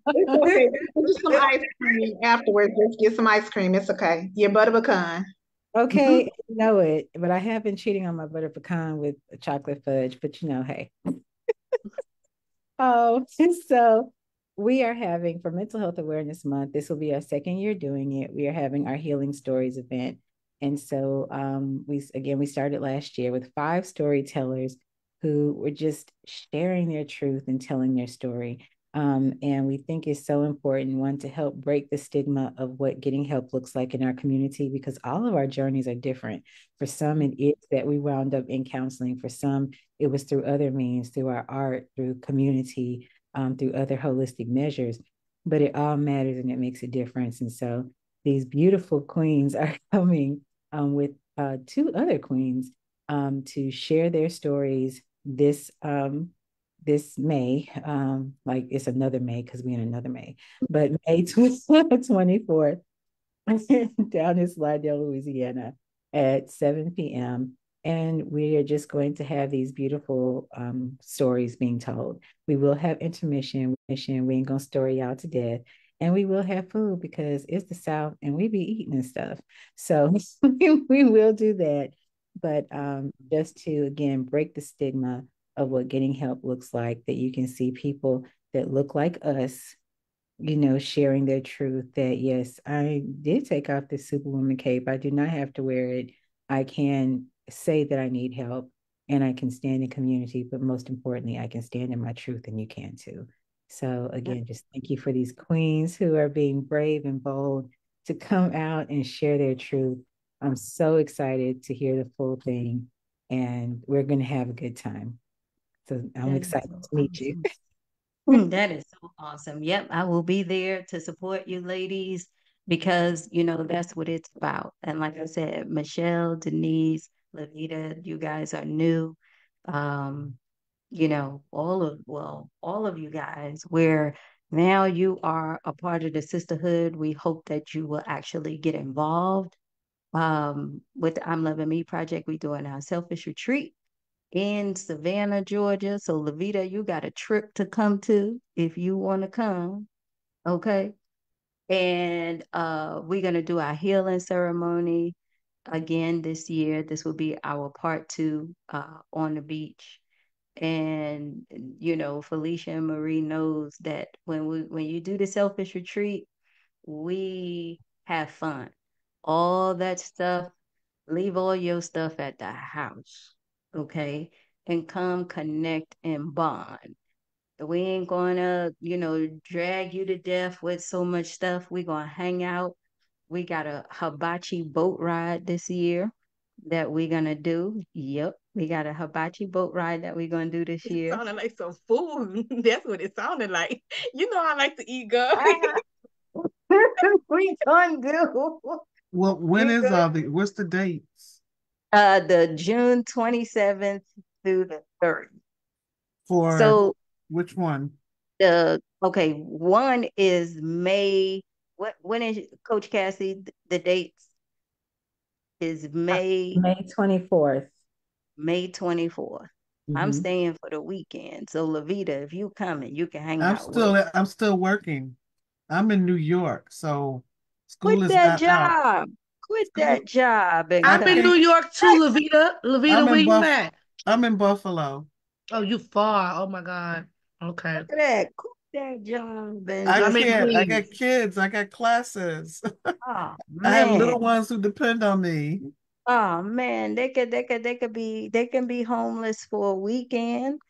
It's okay. Just some ice cream afterwards. Just get some ice cream. It's okay. Your butter pecan. Okay, know it, but I have been cheating on my butter pecan with chocolate fudge, but you know, hey. Oh, so we are having for Mental Health Awareness Month, this will be our second year doing it. We are having our Healing Stories event. And so we started last year with 5 storytellers who were just sharing their truth and telling their story. And we think it's so important, one, to help break the stigma of what getting help looks like in our community, because all of our journeys are different. For some, it is that we wound up in counseling. For some, it was through other means, through our art, through community, through other holistic measures. But it all matters and it makes a difference. And so these beautiful queens are coming with 2 other queens to share their stories this May, like it's another May because we're in another May, but May 24th down in Slidell, Louisiana at 7 p.m. And we are just going to have these beautiful stories being told. We will have intermission. We ain't going to story y'all to death. And we will have food because it's the South and we be eating and stuff. So we will do that. But just to, again, break the stigma of what getting help looks like, that you can see people that look like us, you know, sharing their truth that, yes, I did take off this Superwoman cape. I do not have to wear it. I can say that I need help and I can stand in community, but most importantly, I can stand in my truth and you can too. So again, just thank you for these queens who are being brave and bold to come out and share their truth. I'm so excited to hear the full thing and we're going to have a good time. So I'm That is excited so to meet you. awesome. That is so awesome. Yep, I will be there to support you ladies because, that's what it's about. And like I said, Michelle, Denise, Lavita, you guys are new. Um, all of you guys, where now you are a part of the sisterhood. We hope that you will actually get involved. With the I'm Loving Me project, we're doing our selfish retreat in Savannah, Georgia. So, Lavita, you got a trip to come to if you want to come. Okay. And we're going to do our healing ceremony again this year. This will be our part two on the beach. And Felicia and Marie knows that when you do the selfish retreat, we have fun. All that stuff, leave all your stuff at the house, okay? And come connect and bond. We ain't gonna, drag you to death with so much stuff. We gonna hang out. We got a hibachi boat ride this year that we're gonna do. Yep, we got a hibachi boat ride that we're gonna do this It year. sounded like some food. That's what it sounded like. You know I like to eat good. Ah, we gonna do. Well, when We is gonna what's the dates the June 27th through the 30th. for So which one? one is May. When is Coach Cassie? The dates is May 24th. May 24th. I'm Mm-hmm. staying for the weekend. So Lavita, if you coming, you can hang I'm out with us. still working. I'm in New York, so Quit school is that not out. job. Quit School, that job and I I'm in come. New can't. York too, Lavita. I'm Lavita, where in you at? I'm in Buffalo. Oh, you far. Oh my God. Okay. Look at that. Quit that job and I I'm just in can't. come. I Queens. got kids. I got classes. Oh I have man. little ones who depend on me. Oh man. They can be homeless for a weekend.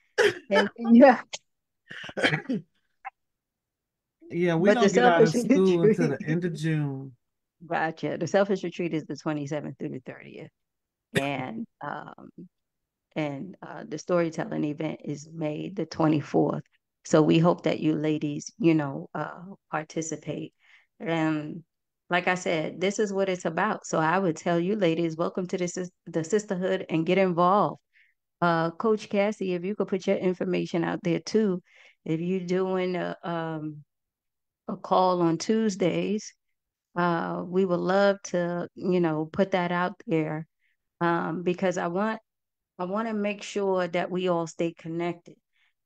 And yeah, Yeah, we but the don't get out of selfish school until retreat. the end of June. Gotcha. The selfish retreat is the 27th through the 30th. And the storytelling event is May the 24th. So we hope that you ladies, participate. And like I said, this is what it's about. So I would tell you ladies, welcome to the sisterhood and get involved. Coach Cassie, if you could put your information out there too, if you're doing a call on Tuesdays, we would love to, put that out there because I want to make sure that we all stay connected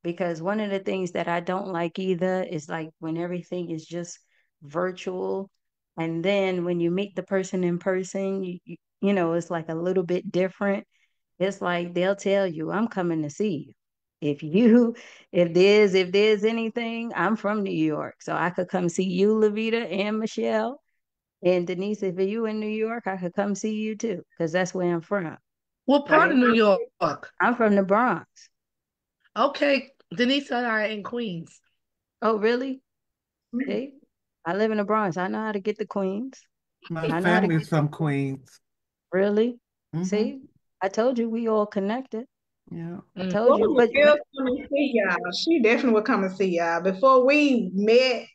because one of the things that I don't like either is like when everything is just virtual and then when you meet the person in person, it's like a little bit different. It's like they'll tell you, I'm coming to see you. If you if there's anything, I'm from New York, so I could come see you, Lavita and Michelle. And Denise, if you in New York, I could come see you too, because that's where I'm from, What part of right? New York? I'm from the Bronx. Okay. Denise and I are in Queens. Oh, really? See? I live in the Bronx. I know how to get to Queens. My I know how to family's get from Queens. really. Hmm. See? I told you we all connected. Yeah. I Mm. told Well, you, Michelle come and see y'all. She definitely will come and see y'all. Before we met,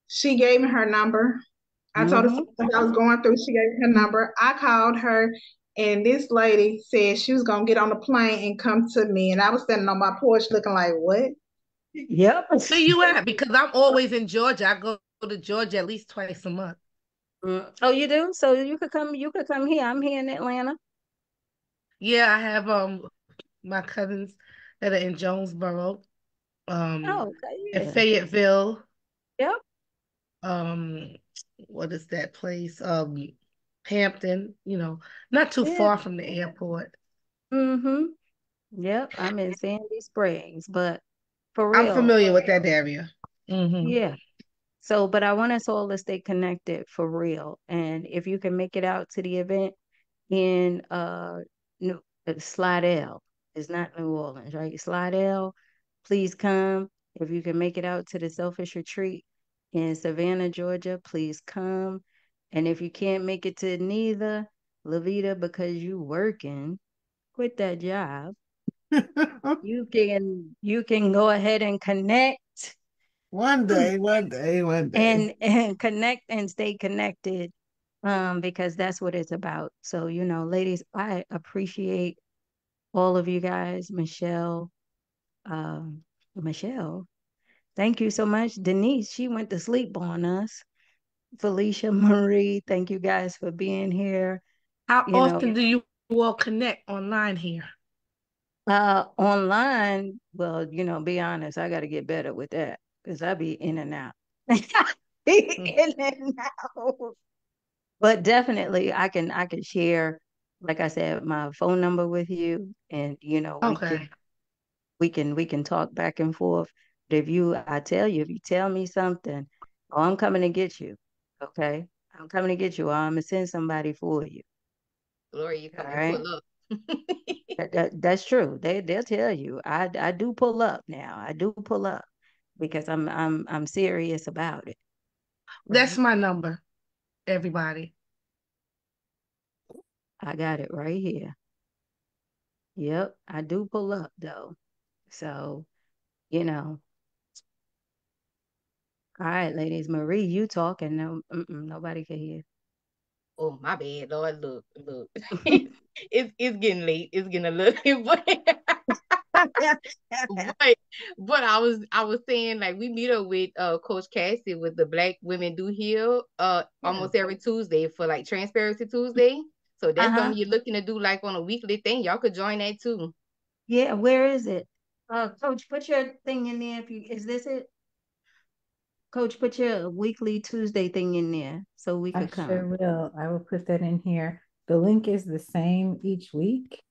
she gave me her number. I told her mm-hmm. something I was going through. She gave me her number. I called her, and this lady said she was gonna get on the plane and come to me. And I was standing on my porch looking like, what? Yep. Where you at? Because I'm always in Georgia. I go to Georgia at least twice a month. Oh, you do? So you could come here. I'm here in Atlanta. Yeah, I have my cousins that are in Jonesboro, Oh, um, okay, in yeah. Fayetteville, Yep. um, what is that place? Hampton, not too Yeah. far from the airport. Mm-hmm. Yep. I'm in Sandy Springs, but for I'm real, familiar with that area. Hmm. yeah. So, but I want us all to stay connected for real. And if you can make it out to the event in New Slidell, it's not New Orleans, right? Slidell, please come. If you can make it out to the Selfish Retreat in Savannah, Georgia, please come. And if you can't make it to neither, Lavita, because you working, quit that job You can go ahead and connect One day, one day, one day. and connect and stay connected, because that's what it's about. So, ladies, I appreciate all of you guys. Um, Michelle, thank you so much. Denise, she went to sleep on us. Felicia, Marie, thank you guys for being here. How You know, often do you all connect online here? online, well, be honest, I got to get better with that because I be in and out. In and out. But definitely I can share, like I said, my phone number with you, and we can Okay. we can talk back and forth. But if you tell me something, oh, I'm coming to get you. Okay? I'm coming to get you, or I'm gonna send somebody for you. Gloria, you All come and right? pull up. That's true. They'll tell you. I do pull up now. I do pull up because I'm serious about it. That's Right? my number, everybody. I got it right here. Yep, I do pull up though. So, you know, all right, ladies. Marie, you talking? No, nobody can hear. Oh, my bad, Lord. Look. It's getting late. It's getting a little but but I was saying, like, we meet up with Coach Cassie with the Black Women Do Heal Yeah. almost every Tuesday for like Transparency Tuesday. So that's Uh-huh. something you're looking to do like on a weekly thing. Y'all could join that too. Yeah, where is it? Coach, put your thing in there is this it? Coach, put your weekly Tuesday thing in there so we I could sure come. will. I will put that in here. The link is the same each week.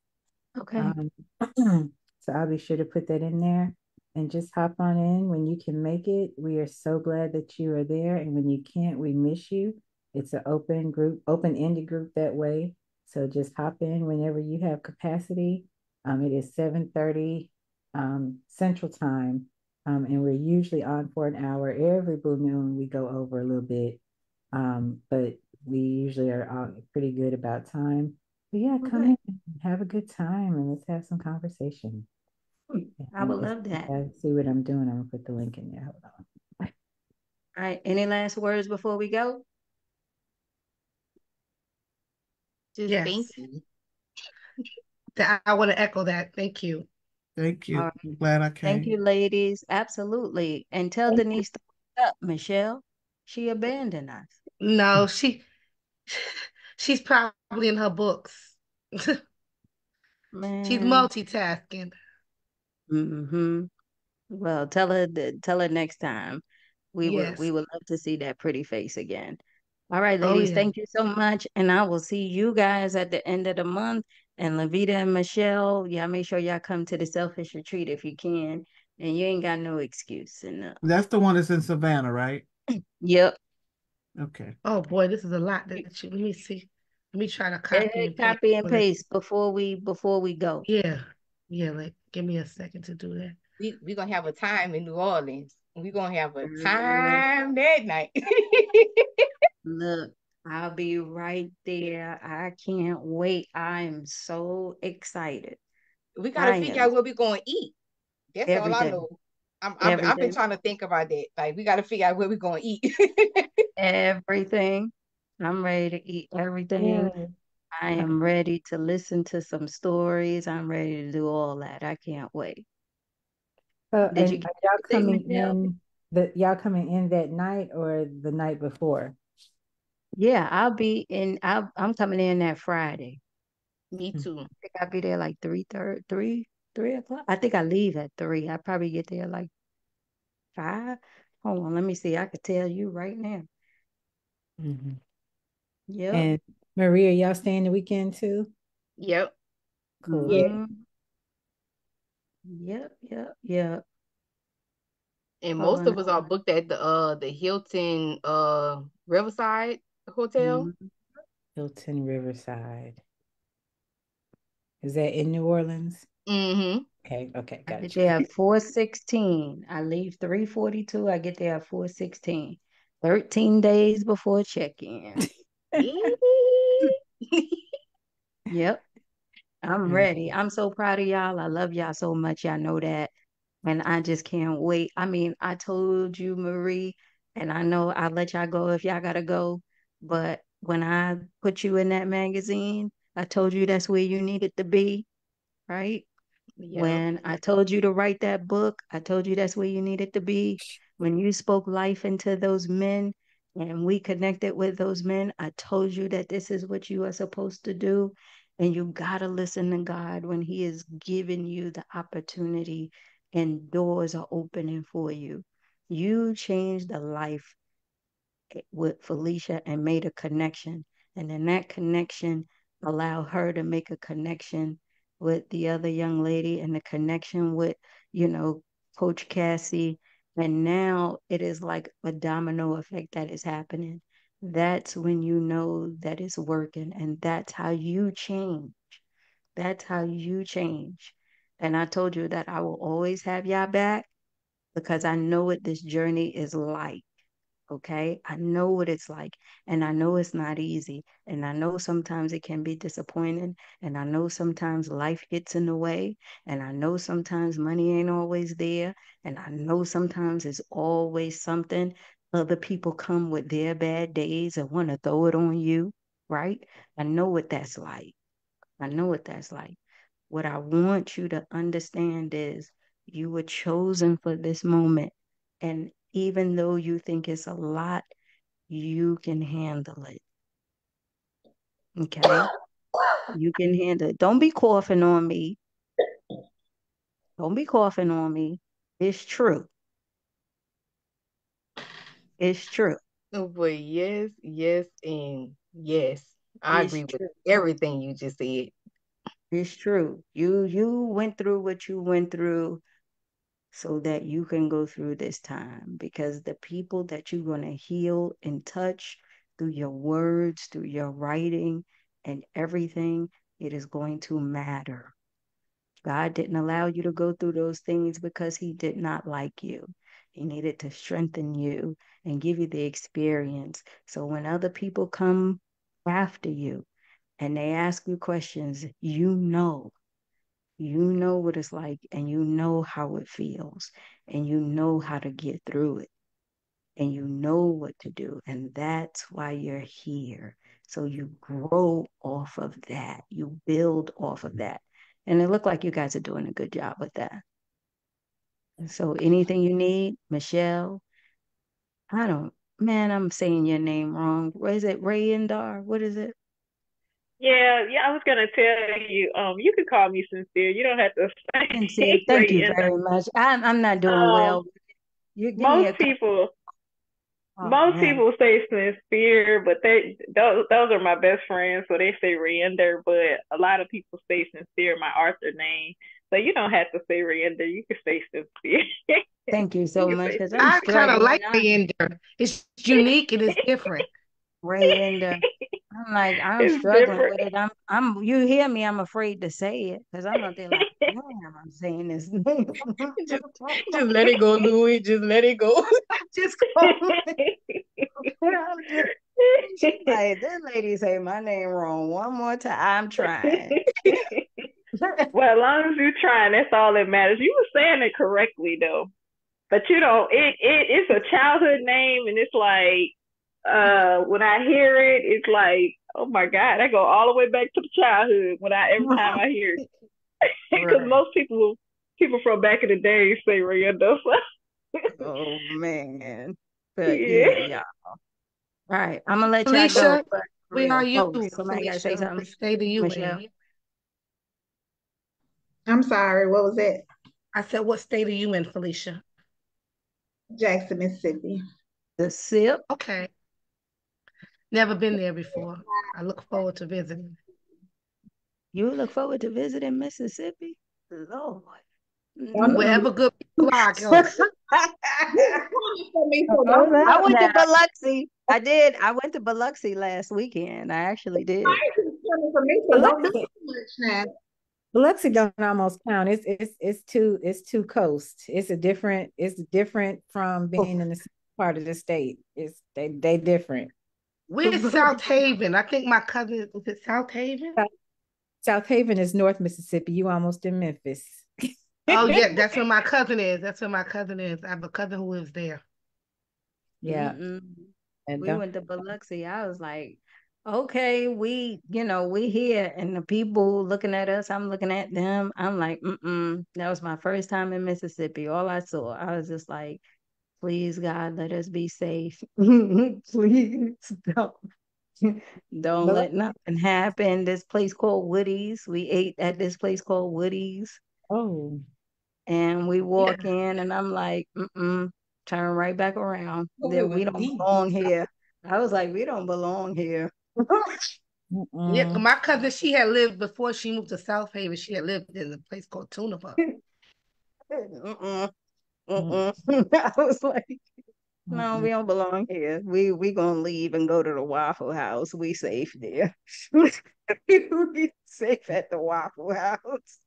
Okay. Um, so I'll be sure to put that in there and just hop on in when you can make it. We are so glad that you are there. And when you can't, we miss you. It's an open group, open-ended group that way. So just hop in whenever you have capacity. It is 7:30 Central Time. And we're usually on for an hour. Every blue moon, we go over a little bit. But we usually are pretty good about time. But yeah, come Okay. in and have a good time and let's have some conversation. I would If love that. I see what I'm doing, I'm gonna put the link in there. Hold on. All right. Any last words before we go? Just thank Yes. you. I want to echo that. Thank you. Thank All you. right. I'm glad I Thank came. you, ladies. Absolutely. And tell Denise to wake up, Michelle. She abandoned us. No, she's probably in her books. She's Man. multitasking. Mm-hmm. Well, tell her next time. We Yes. would love to see that pretty face again. All right, Oh ladies, yeah. thank you so much. And I will see you guys at the end of the month. And Lavita and Michelle, y'all make sure y'all come to the Selfish Retreat if you can. And you ain't got no excuse. And That's the one that's in Savannah, right? yep. Okay. Oh boy, this is a lot that you let me see. Let me try to Go copy ahead, and paste copy and for this. paste before we go. Yeah. Yeah, like give me a second to do that. We gonna have a time in New Orleans. We gonna have a Girl, time that night. look, I'll be right there. I can't wait. I am so excited. We gotta I figure am out what we gonna eat. That's all every I day, know. every I've been day, trying to think about that. Like, we gotta figure out where we gonna eat. everything. I'm ready to eat everything. Yeah. I am ready to listen to some stories. I'm ready to do all that. I can't wait. So, Did you and get are y'all everything, coming Michelle? in y'all coming in that night or the night before? Yeah, I'm coming in that Friday. Me Hmm. too. I think I'll be there like 3:o'clock. I think I leave at 3. I probably get there like 5. Hold on, let me see. I could tell you right now. Mhm. Yep. And Maria, y'all staying the weekend too? Yep. Cool. Yeah. Mm-hmm. Yep, yep, yep. And Hold most on. of us are booked at the Hilton Riverside Hotel. Mhm. Hilton Riverside. Is that in New Orleans? Mm-hmm. Okay, okay, I get gotcha. there at 4:16. I leave 3:42. I get there at 4:16. 13 days before check-in. Yeah. Yep. I'm ready. I'm so proud of y'all. I love y'all so much. Y'all know that. And I just can't wait. I mean, I told you, Marie, and I know I'll let y'all go if y'all gotta go. But when I put you in that magazine, I told you that's where you needed to be, right? Yeah. When I told you to write that book, I told you that's where you needed to be. When you spoke life into those men and we connected with those men, I told you that this is what you are supposed to do. And you got to listen to God when He is giving you the opportunity and doors are opening for you. You changed the life with Felicia and made a connection. And then that connection allowed her to make a connection with the other young lady and the connection with, you know, Coach Cassie. And now it is like a domino effect that is happening. That's when you know that it's working. And that's how you change. That's how you change. And I told you that I will always have y'all back because I know what this journey is like. Okay. I know what it's like. And I know it's not easy. And I know sometimes it can be disappointing. And I know sometimes life gets in the way. And I know sometimes money ain't always there. And I know sometimes it's always something. Other people come with their bad days and want to throw it on you. Right. I know what that's like. I know what that's like. What I want you to understand is you were chosen for this moment. And even though you think it's a lot, you can handle it. Okay? You can handle it. Don't be coughing on me. Don't be coughing on me. It's true. It's true. But yes, yes, and yes. I It's agree with true. everything you just said. It's true. You went through what you went through so that you can go through this time because the people that you're going to heal and touch through your words, through your writing and everything, it is going to matter. God didn't allow you to go through those things because He did not like you. He needed to strengthen you and give you the experience. So when other people come after you and they ask you questions, you know what it's like and you know how it feels and you know how to get through it and you know what to do. And that's why you're here. So you grow off of that, you build off of that. And it looked like you guys are doing a good job with that. So anything you need, Michelle, I don't, man, I'm saying your name wrong. What is it? Ray Indar? What is it? Yeah, yeah, I was gonna tell you, you can call me sincere. You don't have to Sincere. say Thank you Ray. And very much. I'm not doing um, well. You give me most a couple. people, Oh most man. people say sincere, but those are my best friends, so they say Render. But a lot of people say sincere, my Arthur name. So you don't have to say Render. You can say sincere. Thank you You so can much say because I'm I kind of struggling. like the ender. It's unique and it's different. Ray and I'm like, I'm it's struggling different. with it. You hear me, I'm afraid to say it because I'm up there like, damn, I'm saying this name. just, just let it go, Louis. Just let it go. Just call me. She's like, this lady say my name wrong one more time. I'm trying. Well, as long as you're trying, that's all that matters. You were saying it correctly though. But you know, it's a childhood name and it's like when I hear it, it's like, oh my God, I go all the way back to the childhood when I every time I hear it. Because Right. most people from back in the day say Rihanna. Oh man. But Yeah. yeah, yeah. All right. I'm gonna let y'all go, Felicia, but for where are real. you, Oh, somebody gotta say Felicia? something. What state are you Michelle. in? I'm sorry, what was that? I said, what state are you in, Felicia? Jackson, Mississippi. The sip. Okay. Never been there before. I look forward to visiting. You look forward to visiting Mississippi? Lord. Wonderful. Wherever good people are, I go. You're coming for me, so Hold don't be I coming went to Biloxi. I did. I went to Biloxi last weekend. I actually did. for me, so don't be Biloxi, too much now. Biloxi don't almost count. It's two coast. It's different from Oh, being in the south part of the state. They different. Where's South Haven? I think my cousin is it South Haven? South Haven is North Mississippi. You almost in Memphis. Oh yeah, that's where my cousin is. That's where my cousin is. I have a cousin who lives there. Yeah. And We went to Biloxi. I was like, okay, we here, and the people looking at us, I'm looking at them. I'm like, That was my first time in Mississippi. All I saw, I was just like, please, God, let us be safe. Please don't Biloxi. let nothing happen. This place called Woody's. We ate at this place called Woody's. Oh, And we Yeah. walk in, and I'm like, turn right back around. oh, it Then was we don't deep. belong here. I was like, we don't belong here. Yeah, Mm-mm. my cousin, she had lived before she moved to South Haven. She had lived in a place called Tunapa. Mm-mm, Mm-mm. I was like, no, Mm-mm. we don't belong here. We gonna leave and go to the Waffle House. We safe there. We safe at the Waffle House.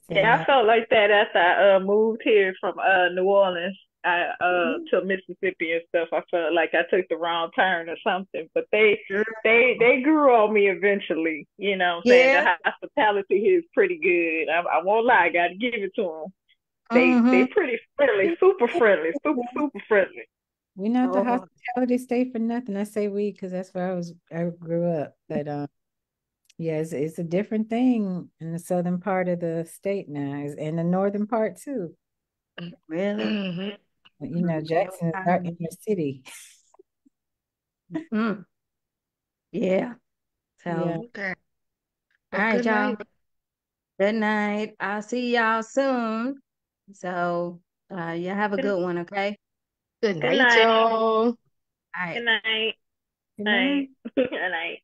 Yeah, I felt like that after I moved here from New Orleans to Mississippi and stuff. I felt like I took the wrong turn or something. But they grew on me eventually. You know what I'm saying? Yeah. The hospitality here is pretty good. I won't lie, I gotta give it to them. They Mm-hmm. pretty friendly, super friendly, super friendly. We're not the Oh, hospitality state for nothing. I say we because that's where I grew up. But yeah, it's a different thing in the southern part of the state now, in the northern part too. really? Mhm. But, you know, Jackson is our inner city. Mm, yeah. Yeah. So, Okay. all Well, right, good night. y'all. Good night. I'll see y'all soon. So, you have a Good, good one, okay? Good good night, night. y'all. All right. Good night. Good Night. night. Good night.